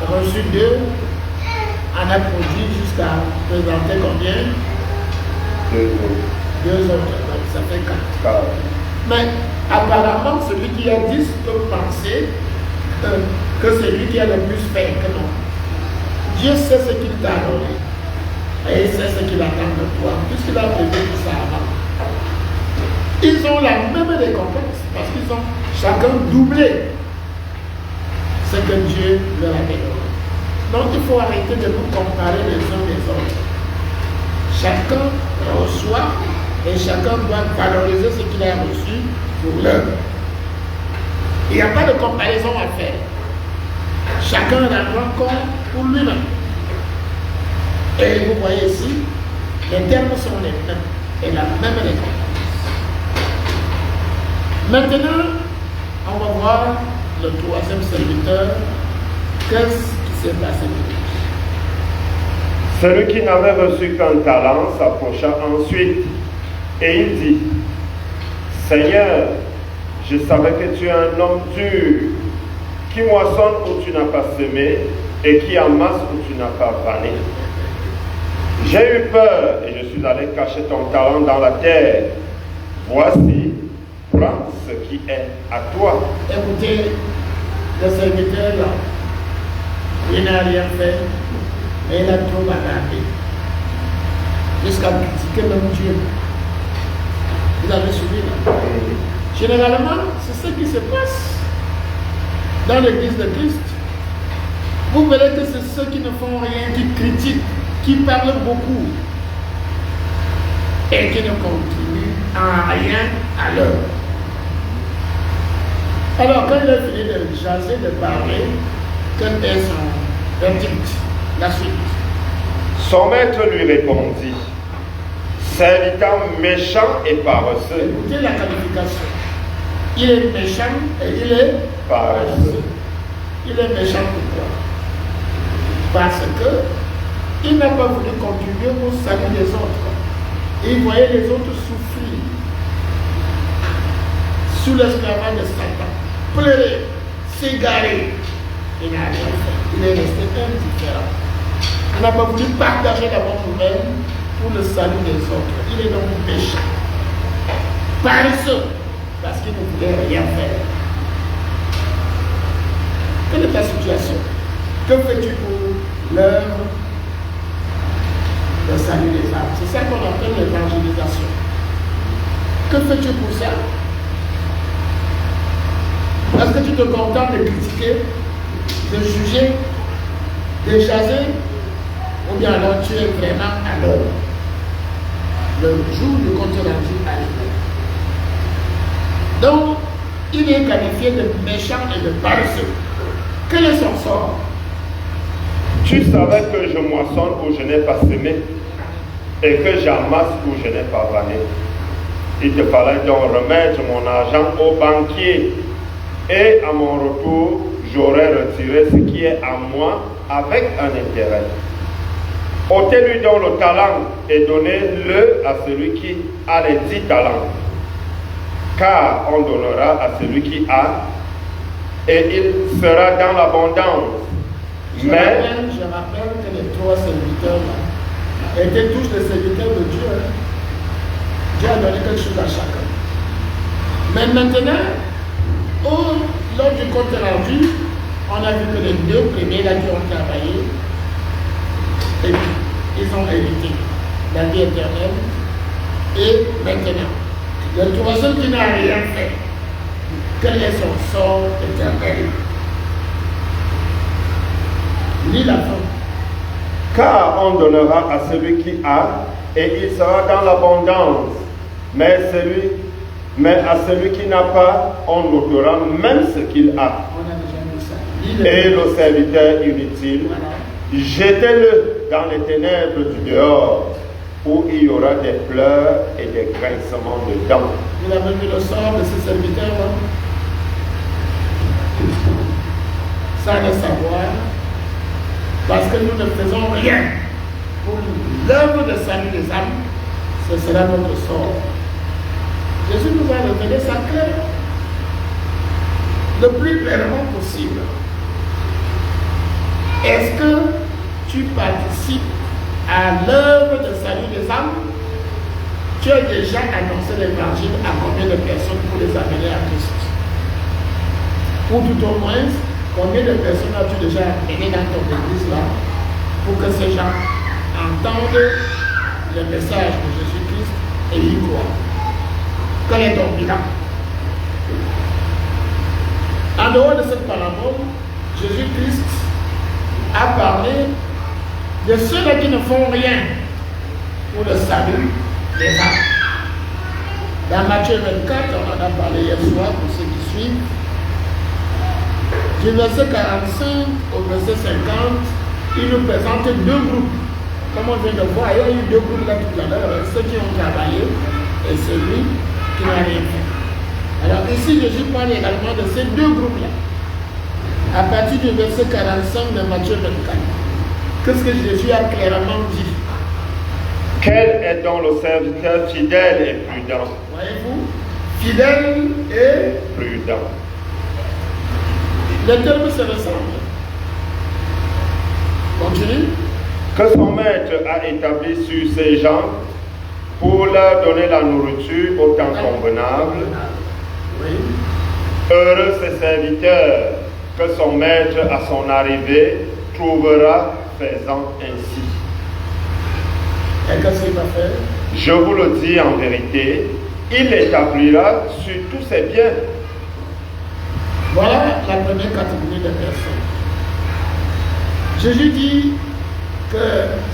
reçu 2 en a produit jusqu'à présenter combien? 2 autres. Donc ça fait 4. Mais apparemment, celui qui a 10 peut penser que c'est lui qui a le plus fait que non. Dieu sait ce qu'il t'a donné. Et il sait ce qu'il attend de toi, puisqu'il a prévu tout ça avant. Ils ont la même récompense, parce qu'ils ont chacun doublé ce que Dieu leur a donné. Donc il faut arrêter de nous comparer les uns les autres. Chacun reçoit et chacun doit valoriser ce qu'il a reçu pour l'heure. Il n'y a pas de comparaison à faire. Chacun rendra compte pour lui-même. Et vous voyez ici, les termes sont les mêmes et la même récompense. Maintenant, on va voir le troisième serviteur. Qu'est-ce qui s'est passé pour lui? Celui qui n'avait reçu qu'un talent s'approcha ensuite et il dit, Seigneur, je savais que tu es un homme dur, qui moissonne où tu n'as pas semé et qui amasse où tu n'as pas vanné. J'ai eu peur et je suis allé cacher ton talent dans la terre. Voici, prends ce qui est à toi. Écoutez, le serviteur là, il n'a rien fait, mais il a trop regardé. Jusqu'à critiquer même Dieu. Vous avez suivi là? Généralement, c'est ce qui se passe dans l'église de Christ. Vous verrez que c'est ceux qui ne font rien, qui critiquent, qui parlent beaucoup et qui ne contribuent en rien à l'heure. Alors, quand il a fini de jaser, de parler, quel est son verdict, la suite? Son maître lui répondit, serviteur méchant et paresseux. Écoutez la qualification. Il est méchant et il est paresseux. Il est méchant pourquoi? Parce que il n'a pas voulu contribuer au salut des autres. Et il voyait les autres souffrir sous l'esclavage de Satan, pleurer, s'égarer. Il n'a rien fait. Il est resté indifférent. Il n'a pas voulu partager la bonne nouvelle pour le salut des autres. Il est donc méchant. Paresseux, parce qu'il ne voulait rien faire. Quelle est ta situation? Que fais-tu pour l'œuvre de salut des âmes? C'est ça qu'on appelle l'évangélisation. Que fais-tu pour ça? Est-ce que tu te contentes de critiquer, de juger, de jaser, ou bien alors tu es vraiment à l'heure? Le jour du compte rendu arrive. Donc, il est qualifié de méchant et de paresseux. Quel est son sort? Tu savais que je moissonne où je n'ai pas semé et que j'amasse où je n'ai pas vanné. Il te fallait donc remettre mon argent au banquier et à mon retour, j'aurais retiré ce qui est à moi avec un intérêt. Ôtez-lui donc le talent et donnez-le à celui qui a les 10 talents. Car on donnera à celui qui a et il sera dans l'abondance. Je rappelle que les 3 serviteurs-là étaient tous des serviteurs de Dieu. Dieu a donné quelque chose à chacun. Mais maintenant, lors du compte rendu, on a vu que les 2 premiers là qui ont travaillé, et puis ils ont hérité la vie éternelle. Et maintenant, le troisième qui n'a rien fait, quel est son sort éternel? Lis la fin. Car on donnera à celui qui a, et il sera dans l'abondance. Mais à celui qui n'a pas, on ôtera même ce qu'il a. On a déjà vu ça. Et le serviteur inutile, jetez-le dans les ténèbres du dehors, où il y aura des pleurs et des grincements de dents. Vous avez vu le sort de ce serviteur-là? Sans le savoir, parce que nous ne faisons rien pour l'œuvre de salut des âmes, ce sera notre sort. Jésus nous a révélé ça clair, le plus clairement possible. Est-ce que tu participes à l'œuvre de salut des âmes? Tu as déjà annoncé l'évangile à combien de personnes pour les amener à Christ? Ou tout au moins, combien de personnes as-tu déjà amené dans ton église là pour que ces gens entendent le message de Jésus-Christ et y croient? Quel est ton bilan? En dehors de cette parabole, Jésus-Christ a parlé de ceux-là qui ne font rien pour le salut des âmes. Dans Matthieu 24, on en a parlé hier soir pour ceux qui suivent. Du verset 45 au verset 50, il nous présente deux groupes. Comme on vient de voir, il y a eu deux groupes là tout à l'heure, ceux qui ont travaillé et celui qui n'a rien fait. Alors ici, Jésus parle également de ces deux groupes-là. À partir du verset 45 de Matthieu 24. Qu'est-ce que Jésus a clairement dit? Quel est donc le serviteur fidèle et prudent? Voyez-vous? Fidèle et prudent. Les termes se ressemblent. Continue. Que son maître a établi sur ces gens pour leur donner la nourriture au temps convenable. Oui. Heureux ces serviteurs que son maître à son arrivée trouvera faisant ainsi. Et qu'est-ce qu'il va faire? Je vous le dis en vérité, il l'établira sur tous ses biens. Voilà la première catégorie de personnes. Jésus dit que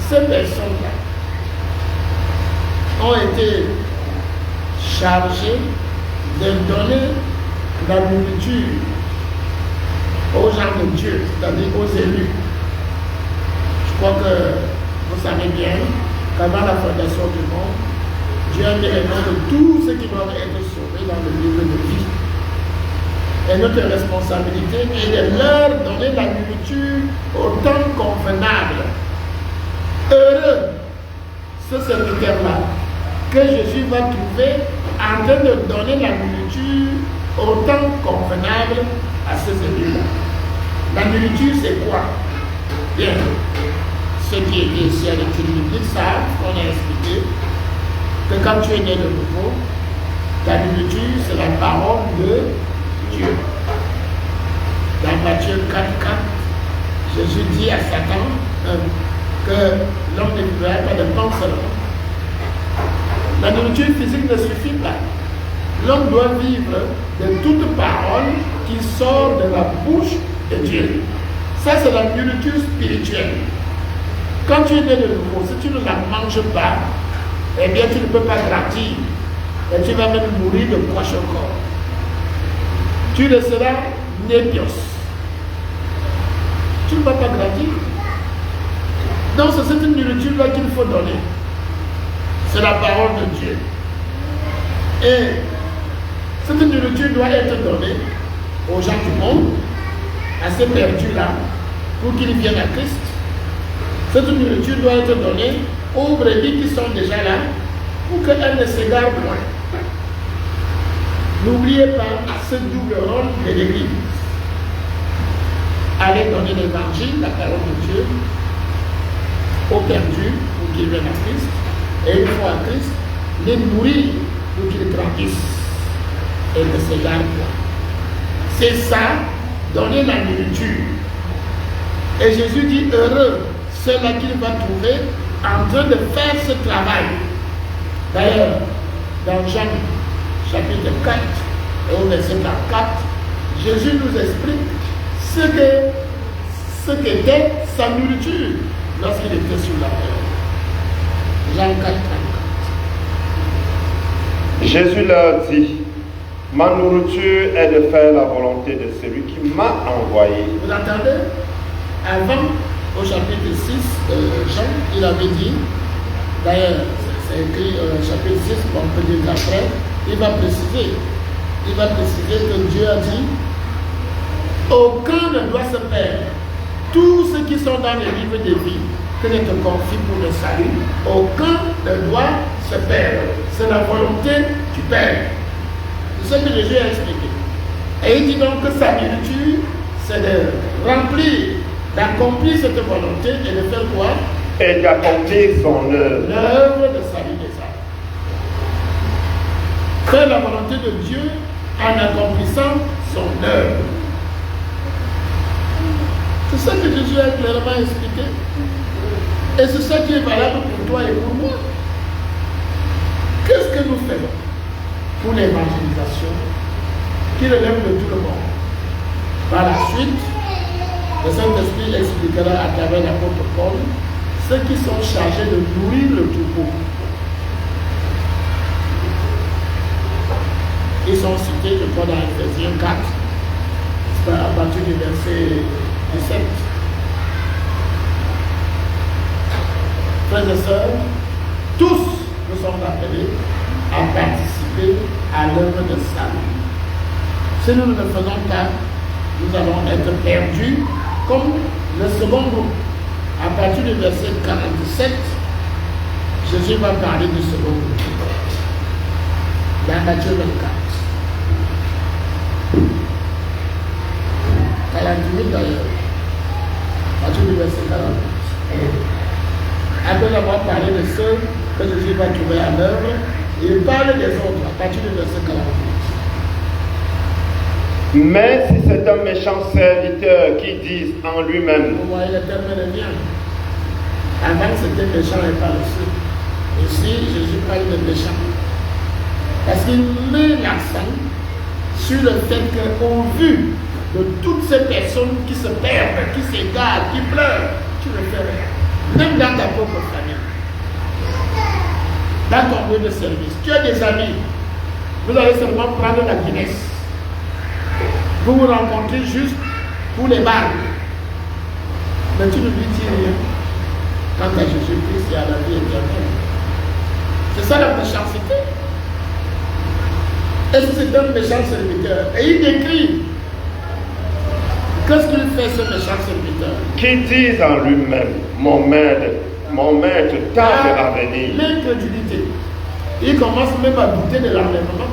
ces personnes-là ont été chargées de donner la nourriture aux gens de Dieu, c'est-à-dire aux élus. Je crois que vous savez bien qu'avant la fondation du monde, Dieu a mis les noms de tous ceux qui doivent être sauvés dans le livre de vie. Et notre responsabilité est de leur donner la nourriture au temps convenable. Heureux ce serviteur-là que Jésus va trouver en train de donner la nourriture au temps convenable à ces élus-là. La nourriture, c'est quoi? Bien, ceux qui étaient ici à l'étude biblique savent qu'on a expliqué que quand tu es né de nouveau, ta nourriture, c'est la parole de Dieu. Dans Matthieu 4, Jésus dit à Satan que l'homme ne vivra pas de pain seulement. La nourriture physique ne suffit pas. L'homme doit vivre de toute parole qui sort de la bouche de Dieu. Ça, c'est la nourriture spirituelle. Quand tu es né de nouveau, si tu ne la manges pas, eh bien tu ne peux pas grandir. Et tu vas même mourir de kwashiorkor. Tu le seras népios. Tu ne vas pas grandir. Donc c'est cette nourriture-là qu'il faut donner. C'est la parole de Dieu. Et cette nourriture doit être donnée aux gens du monde, à ces perdus-là, pour qu'ils viennent à Christ. Cette nourriture doit être donnée aux brebis qui sont déjà là, pour qu'elles ne s'égarent point. N'oubliez pas ce double rôle de l'Église. Allez donner l'évangile, la parole de Dieu, aux perdus pour qu'ils viennent à Christ, et une fois à Christ, les nourrir pour qu'ils grandissent et ne s'égarent point. C'est ça, donner la nourriture. Et Jésus dit heureux ceux-là qu'il va trouver en train de faire ce travail. D'ailleurs, dans Jean chapitre 4 et au verset 44, Jésus nous explique ce qu'était sa nourriture lorsqu'il était sur la terre. Jean 4, 34. Jésus leur dit, ma nourriture est de faire la volonté de celui qui m'a envoyé. Vous entendez? Avant, au chapitre 6, Jean, il avait dit, d'ailleurs, c'est écrit au chapitre 6, on peut dire qu'après, il va préciser que Dieu a dit, aucun ne doit se perdre. Tous ceux qui sont dans les livres de vie que je te confie pour le salut, aucun ne doit se perdre. C'est la volonté du Père. C'est ce que Jésus a expliqué. Et il dit donc que sa virtue, c'est de remplir, d'accomplir cette volonté et de faire quoi? Et d'accomplir son œuvre. L'œuvre de salut des âmes. Faire la volonté de Dieu en accomplissant son œuvre. C'est ça que Jésus a clairement expliqué. Et c'est ça qui est valable pour toi et pour moi. Qu'est-ce que nous faisons pour l'évangélisation qui relève de tout le monde? Par la suite, le Saint-Esprit expliquera à travers l'apôtre Paul ceux qui sont chargés de nourrir le troupeau. Ils sont cités, je crois, dans Ephésiens 4, à partir du verset 17. Frères et sœurs, tous nous sommes appelés à participer à l'œuvre de salut. Si nous ne le faisons pas, nous allons être perdus comme le second groupe. À partir du verset 47, Jésus va parler du second groupe. Dans Matthieu 24. 48 d'ailleurs. À partir du verset 48. Après avoir parlé de ceux que Jésus va trouver à l'œuvre, il parle des autres à partir du verset 48. Mais si c'est un méchant serviteur qui dit en lui-même, vous voyez le terme de bien. Avant c'était méchant et paresseux. Ici, Jésus parle de méchant. Parce qu'il met l'accent sur le fait qu'au vu de toutes ces personnes qui se perdent, qui s'égarent, qui pleurent, tu ne fais rien. Même dans ta propre famille. Dans ton lieu de service. Tu as des amis. Vous allez seulement prendre la Guinness. Vous vous rencontrez juste pour les bars. Mais tu ne lui dis rien. Quant à Jésus-Christ et à la vie éternelle. C'est ça la méchanceté. Est-ce que c'est un méchant serviteur? Et il décrit. Qu'est-ce qu'il fait ce méchant serviteur? Qui dit en lui-même, mon maître tarde à venir. L'incrédulité. Il commence même à douter de l'enlèvement.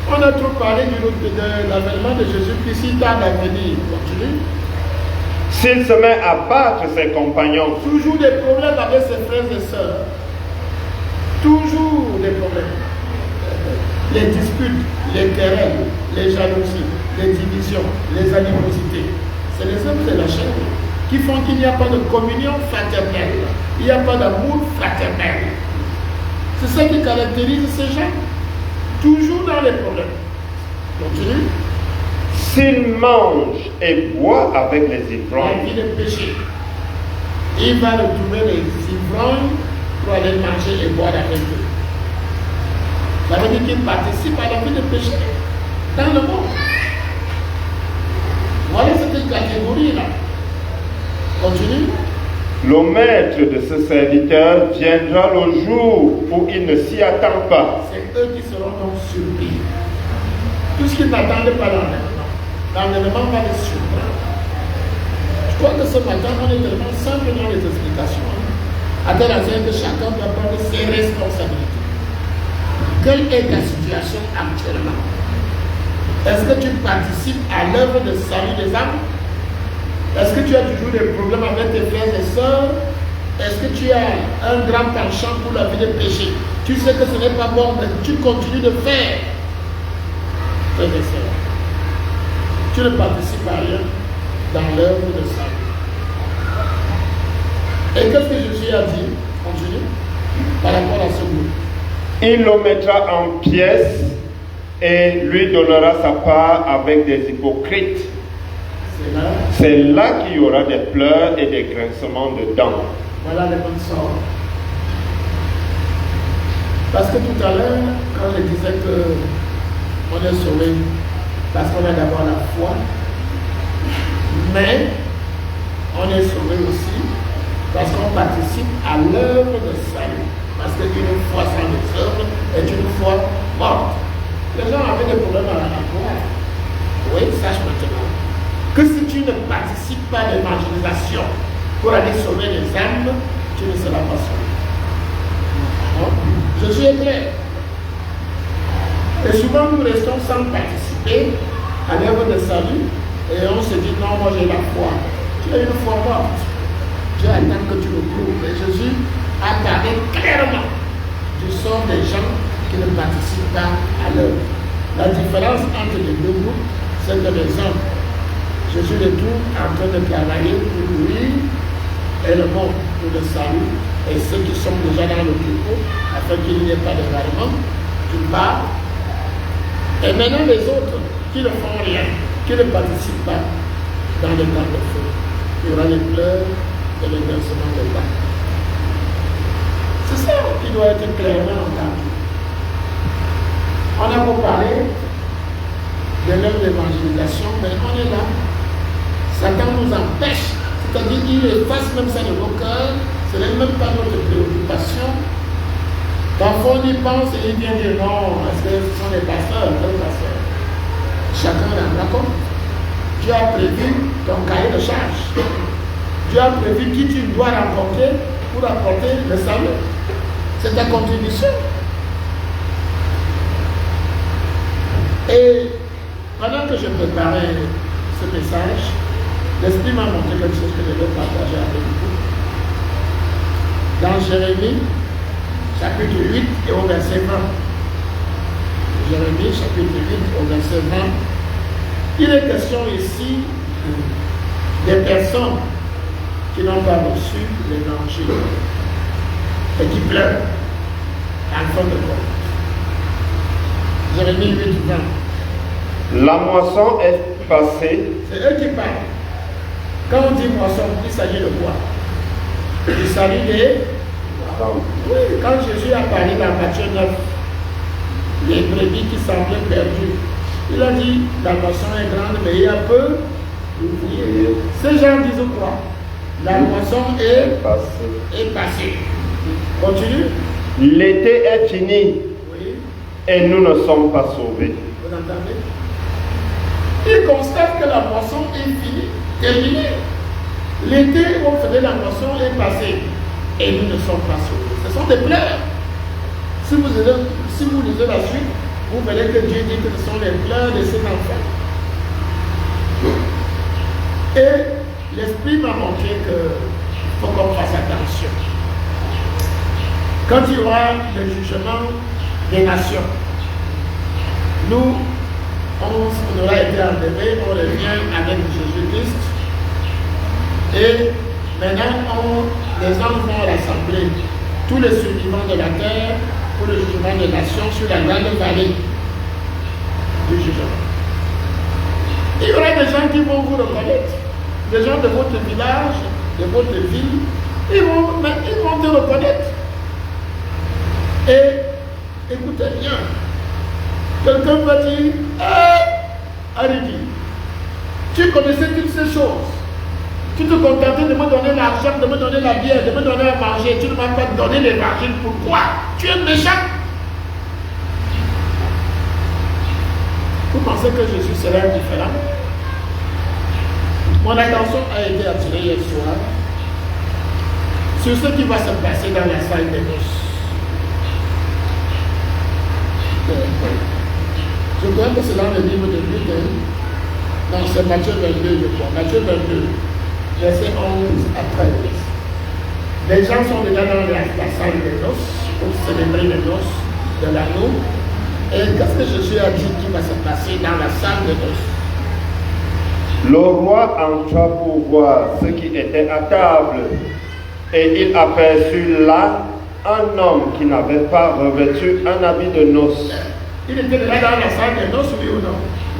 On a trop parlé de l'avènement de Jésus-Christ, il tarde à venir. Continue. S'il se met à battre ses compagnons, toujours des problèmes avec ses frères et sœurs. Toujours des problèmes. Les disputes, les querelles, les jalousies, les divisions, les animosités. C'est les œuvres de la chair qui font qu'il n'y a pas de communion fraternelle. Il n'y a pas d'amour fraternel. C'est ça qui caractérise ces gens. Toujours dans les problèmes. Continue. S'il mange et boit avec les ivrognes, il est péché. Il va retrouver les ivrognes pour aller manger et boire avec eux. Ça veut dire qu'il participe à la vie de péché dans le monde. Voilà cette catégorie-là. Continue. Le maître de ce serviteur viendra le jour où il ne s'y attend pas. C'est eux qui seront donc surpris. Puisqu'ils n'attendaient pas l'enlèvement. L'enlèvement va les surprendre. Je crois que ce matin, on est tellement simple dans les explications. À tel enseigne que chacun doit prendre ses responsabilités. Quelle est ta situation actuellement? Est-ce que tu participes à l'œuvre de salut des âmes? Est-ce que tu as toujours des problèmes avec tes frères et sœurs? Est-ce que tu as un grand penchant pour la vie de péché? Tu sais que ce n'est pas bon, mais tu continues de faire. Frères et sœurs, tu ne participes à rien dans l'œuvre de salut. Et qu'est-ce que Jésus a dit? Continue. Par rapport à ce groupe. Il le mettra en pièces et lui donnera sa part avec des hypocrites. C'est là qu'il y aura des pleurs et des grincements de dents. Voilà les bonnes sorts. Parce que tout à l'heure, quand je disais qu'on est sauvé, parce qu'on a d'abord la foi, mais on est sauvé aussi parce qu'on participe à l'œuvre de salut. Parce qu'une foi sans les œuvres est une foi morte. Les gens avaient des problèmes à la foi. Oui, sache maintenant que si tu ne participes pas à l'évangélisation, pour aller sauver les âmes, tu ne seras pas sauvé. Non? Jésus est clair. Et souvent nous restons sans participer à l'œuvre de salut et on se dit non, moi j'ai la foi. Tu as une foi morte. Dieu attend que tu le prouves. Et Jésus apparaît clairement du sort des gens qui ne participent pas à l'œuvre. La différence entre les deux groupes, c'est que les hommes, Jésus les trouve en train de travailler pour lui et le monde, pour le salut, et ceux qui sont déjà dans le troupeau, afin qu'il n'y ait pas de d'égarement, qui partent. Et maintenant les autres qui ne font rien, qui ne participent pas dans le temps de feu, il y aura les pleurs et les versements de larmes. C'est ça qui doit être clairement entendu. On a beau parler de l'œuvre d'évangélisation, mais on est là. Satan nous empêche, c'est-à-dire qu'il efface même ça de nos cœurs, ce n'est même pas notre préoccupation. Parfois on y pense et il vient dire non, parce que ce sont les pasteurs, les pasteurs. Chacun en compte. Dieu a prévu ton cahier de charge. Dieu a prévu qui tu dois rencontrer pour apporter le salut. C'est ta contribution. Et pendant que je préparais ce message, l'Esprit m'a montré quelque chose que je vais partager avec vous. Dans Jérémie, chapitre 8 et au verset 20. Jérémie, chapitre 8 au verset 20. Il est question ici des personnes qui n'ont pas reçu l'évangile et qui pleurent en fin de compte. Jérémie 8, 20. La moisson est passée. C'est eux qui parlent. Quand on dit moisson, il s'agit de quoi? Il s'agit des... Oui, quand Jésus a parlé dans Matthieu 9, les brebis qui semblaient perdues, il a dit, la moisson est grande, mais il y a peu d'ouvriers. Ces gens disent quoi? La moisson est passée. Continue. L'été est fini. Oui. Et nous ne sommes pas sauvés. Vous entendez? Il constate que la moisson est finie, terminée. L'été où on faisait la moisson est passé. Et nous ne sommes pas sauvés. Ce sont des pleurs. Si vous lisez la suite, vous verrez que Dieu dit que ce sont les pleurs de ses enfants. Et l'Esprit m'a montré qu'il faut qu'on fasse attention. Quand il y aura le jugement des nations, nous, on aura été enlevés, on revient avec Jésus-Christ. Et maintenant, les hommes vont rassembler tous les survivants de la terre pour le jugement des nations sur la grande vallée du jugement. Il y aura des gens qui vont vous reconnaître, des gens de votre village, de votre ville, ils vont te reconnaître. Et écoutez bien, quelqu'un va dire, Aridi, tu connaissais toutes ces choses. Tu te contentais de me donner l'argent, de me donner la bière, de me donner à manger. Tu ne m'as pas donné l'évangile. Pourquoi? Tu es méchant. Vous pensez que Jésus serait différent? Mon attention a été attirée hier soir sur ce qui va se passer dans la salle des noces. Je crois que c'est dans le livre de Luc. Non, c'est Matthieu 22, je crois. Matthieu 22. Verset 11 à 13. Les gens sont déjà dans la salle des noces pour célébrer les noces de l'agneau. Et qu'est-ce que Jésus a dit qui va se passer dans la salle des noces? Le roi entra pour voir ceux qui étaient à table, et il aperçut là un homme qui n'avait pas revêtu un habit de noces. Il était déjà dans la salle des noces, oui ou non?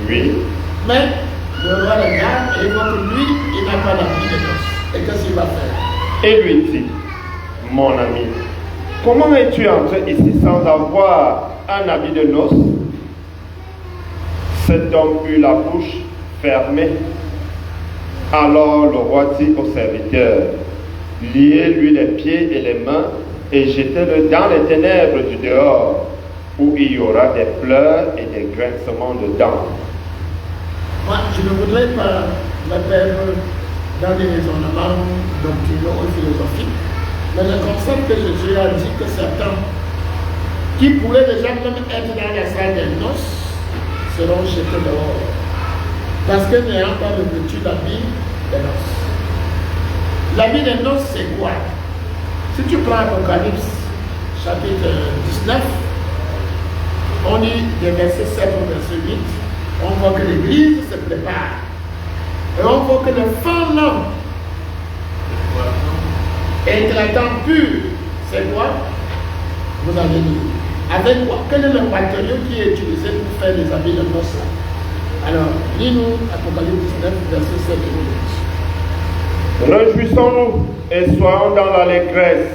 Oui. Mais le roi regarde et il voit que lui, il n'a pas d'habit de noces. Et qu'est-ce qu'il va faire? Et lui dit, mon ami, comment es-tu entré ici sans avoir un habit de noces? Cet homme eut la bouche fermée. Alors le roi dit au serviteur, liez-lui les pieds et les mains et jetez-le dans les ténèbres du dehors, où il y aura des pleurs et des grincements de dents. Moi, je ne voudrais pas me perdre dans des raisonnements doctrinaux et philosophiques. Mais je constate que Jésus a dit que certains qui pourraient déjà même être dans la salle des noces seront jetés dehors. Parce que n'ayant pas revêtu l'habit des noces. L'habit des noces, c'est quoi? Si tu prends Apocalypse, chapitre 19, on lit des versets 7 au verset 8, on voit que l'Église se prépare. Et on voit que le fondement éclatant pur, c'est quoi? Vous avez dit. Avec quoi? Quel est le matériau qui est utilisé pour faire les habits de noces? Alors, lis-nous Apocalypse 19, verset 7 et 8. Réjouissons-nous et soyons dans l'allégresse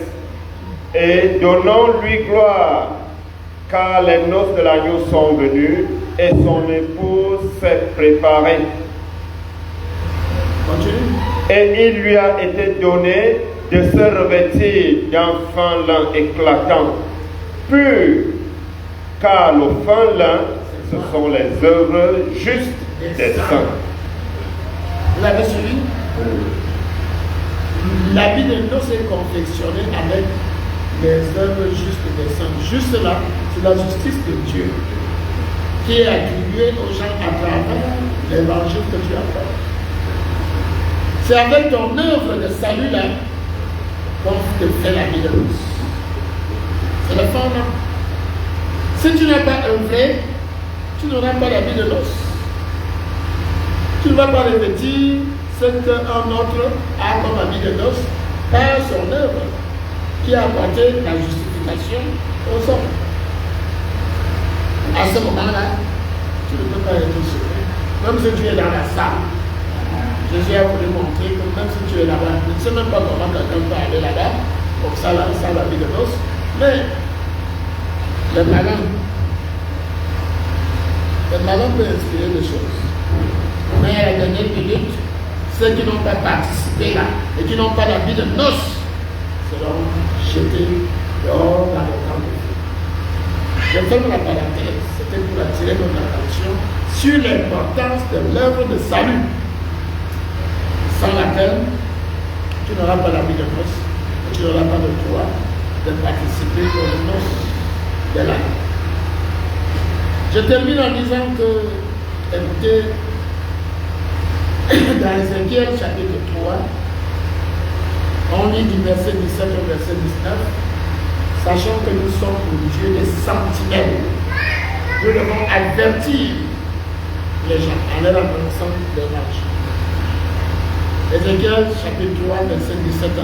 et donnons-lui gloire, car les noces de l'agneau sont venues et son épouse s'est préparée. Continue. Et il lui a été donné de se revêtir d'un fin lin éclatant, pur, car le fin lin, ce sont les œuvres justes des saints. Vous l'avez suivi? L'habit de noces est confectionné avec les œuvres justes des saints. Juste là, c'est la justice de Dieu qui est attribuée aux gens à travers l'évangile que tu apportes. C'est avec ton œuvre de salut là qu'on te fait l'habit de noces. C'est le fondement. Si tu n'as pas œuvré, tu n'auras pas l'habit de noces. Tu ne vas pas revêtir ce qu'un autre a comme habit de noces par son œuvre qui a apporté la justification aux hommes. À ce moment-là, tu ne peux pas être sauvé. Même si tu es dans la salle, Jésus a voulu montrer que même si tu es là-bas, je ne sais même pas comment quelqu'un peut aller là-bas, comme ça, là, sans l'habit de noces, mais le malin peut inspirer des choses. Mais à la dernière minute, ceux qui n'ont pas participé là et qui n'ont pas l'habit de noces seront jetés dehors dans le camp de feu. Je ferme la parenthèse, c'était pour attirer notre attention sur l'importance de l'œuvre de salut, sans laquelle tu n'auras pas l'habit de noces et tu n'auras pas le droit de participer aux noces de l'année. Je termine en disant que, écoutez, dans Ézéchiel chapitre 3, on lit du verset 17 au verset 19, sachant que nous sommes pour Dieu des sentinelles. Nous devons avertir les gens en leur annonçant l'évangile. Ézéchiel chapitre 3, verset 17 à 19.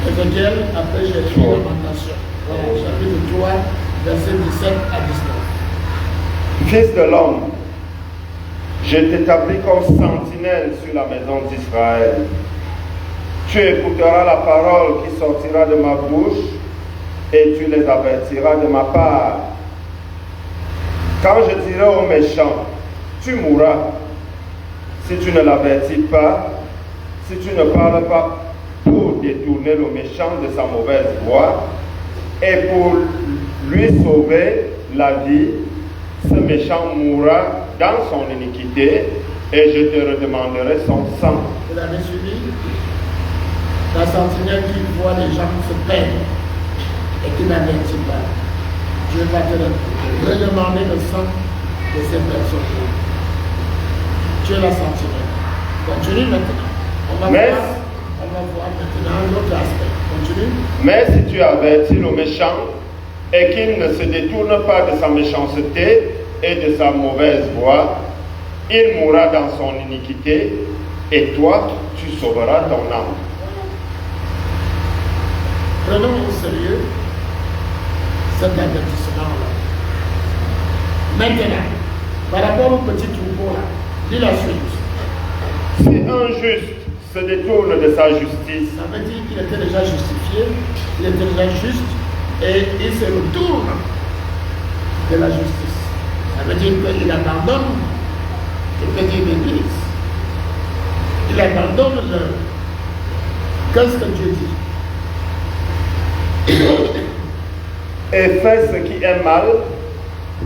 Ézéchiel, après j'ai lu Lamentation. Voilà, chapitre 3, verset 17 à 19. Fils de l'homme, je t'établis comme sentinelle sur la maison d'Israël. Tu écouteras la parole qui sortira de ma bouche et tu les avertiras de ma part. Quand je dirai aux méchants, tu mourras, si tu ne l'avertis pas, si tu ne parles pas pour détourner le méchant de sa mauvaise voie et pour lui sauver la vie, ce méchant mourra dans son iniquité et je te redemanderai son sang. Vous l'avez suivi? La sentinelle qui voit les gens se perdre et qui n'avertit pas. Dieu va te redemander le sang de ces personnes. Tu es la sentinelle. Continue maintenant. On va voir maintenant l'autre aspect. Continue. Mais si tu avertis le méchant et qu'il ne se détourne pas de sa méchanceté et de sa mauvaise voie, il mourra dans son iniquité et toi, tu sauveras ton âme. Prenons au sérieux cet avertissement-là. Maintenant, par rapport au petit troupeau-là, dis la suite. Si un juste se détourne de sa justice, Ça veut dire qu'il était déjà justifié, il était déjà juste, et il se retourne de la justice. Ça veut dire qu'il abandonne le petit d'église. Il abandonne l'œuvre. Qu'est-ce que Dieu dit? et fait ce qui est mal,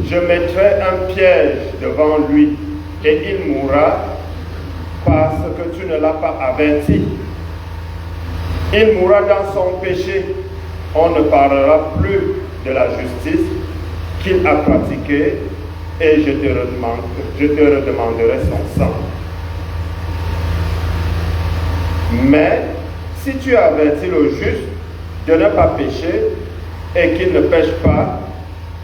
je mettrai un piège devant lui et il mourra parce que tu ne l'as pas averti. Il mourra dans son péché. On ne parlera plus de la justice qu'il a pratiquée et je te redemanderai son sang. Mais si tu avertis le juste de ne pas pécher et qu'il ne pêche pas,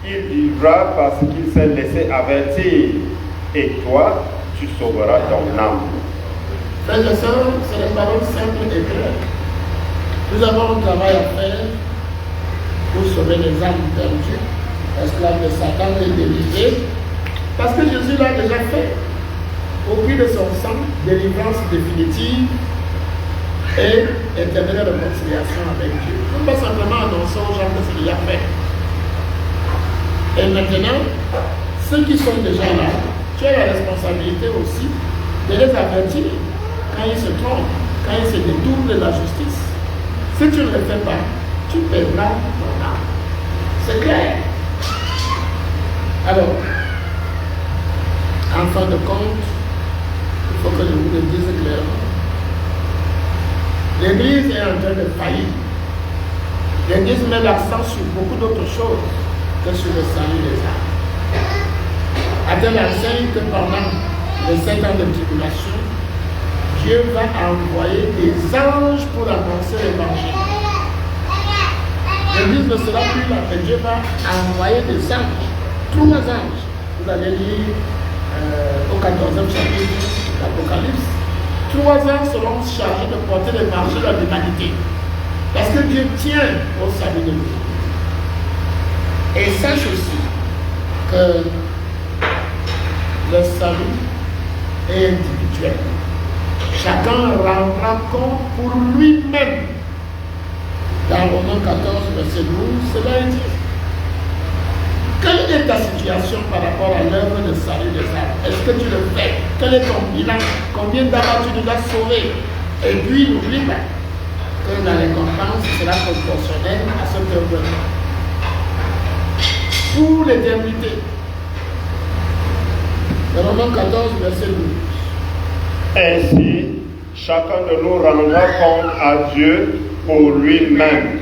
il vivra parce qu'il s'est laissé avertir. Et toi, tu sauveras ton âme. Frères et sœurs, c'est des paroles simples et claires. Nous avons un travail à faire pour sauver les âmes perdues, esclaves de Satan et délivrés, parce que Jésus l'a déjà fait. Au prix de son sang, délivrance définitive et éternelle réconciliation avec Dieu. Nous ne pas simplement annoncer aux gens que c'est déjà fait. Et maintenant, ceux qui sont déjà là, tu as la responsabilité aussi de les avertir quand ils se trompent, quand ils se détournent de la justice. Si tu ne le fais pas, tu perdras ton âme. C'est clair. Alors, en fin de compte, il faut que je vous le dise clairement. L'Église est en train de faillir. L'Église met l'accent sur beaucoup d'autres choses que sur le salut des âmes. A-t-elle enseigne que pendant les 7 ans de tribulation, Dieu va envoyer des anges pour annoncer l'évangile. L'Église ne sera plus là, mais Dieu va envoyer des anges, 3 anges. Vous allez lire au 14e chapitre de l'Apocalypse. 3 anges seront chargés de porter l'évangile à l'humanité. Parce que Dieu tient au salut de l'homme. Et sache aussi que le salut est individuel. Chacun rendra compte pour lui-même. Dans Romains 14, verset 12, cela est dit. Quelle est ta situation par rapport à l'œuvre de salut des âmes? Est-ce que tu le fais? Quel est ton bilan? Combien d'âmes tu dois sauver? Et puis, n'oublie pas que la récompense sera proportionnelle à ce œuvre-là. Pour l'éternité. Romains 14, verset 12. Ainsi, chacun de nous rendra compte à Dieu pour lui-même.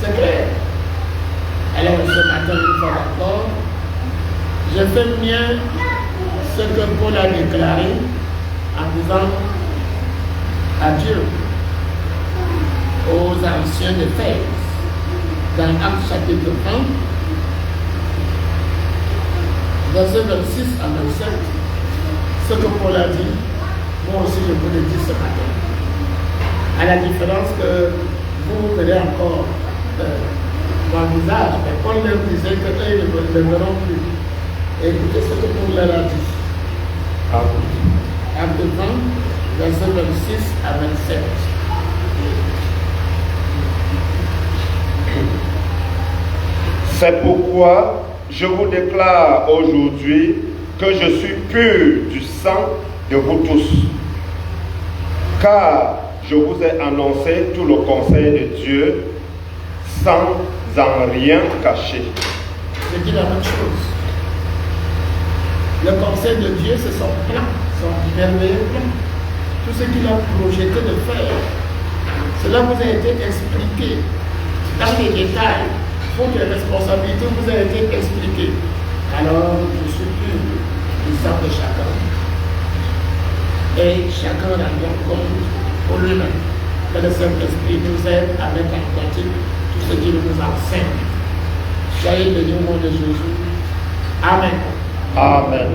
C'est clair. Alors ce matin, une fois encore, je fais mien ce que Paul a déclaré en disant adieu aux anciens d'Éphèse dans Actes chapitre 20, verset 26 à 27. Ce que Paul a dit, moi aussi je vous le dis ce matin. À la différence que vous verrez encore mon visage, mais Paul leur disait que eux ne le verront plus. Écoutez ce que Paul leur a dit. Acte 20, verset 26 à 27. C'est pourquoi je vous déclare aujourd'hui que je suis pur du sang de vous tous. Car je vous ai annoncé tout le conseil de Dieu sans en rien cacher. Je dis la même chose. Le conseil de Dieu, c'est son plan, son merveilleux plan. Tout ce qu'il a projeté de faire, cela vous a été expliqué dans les détails. Votre responsabilité vous a été expliquée. Alors, je suis pur du sang de chacun. Et chacun rendra compte pour lui-même. Que le Saint-Esprit nous aide à mettre en pratique tout ce qu'il nous enseigne. Soyez bénis au nom de Jésus. Amen. Amen.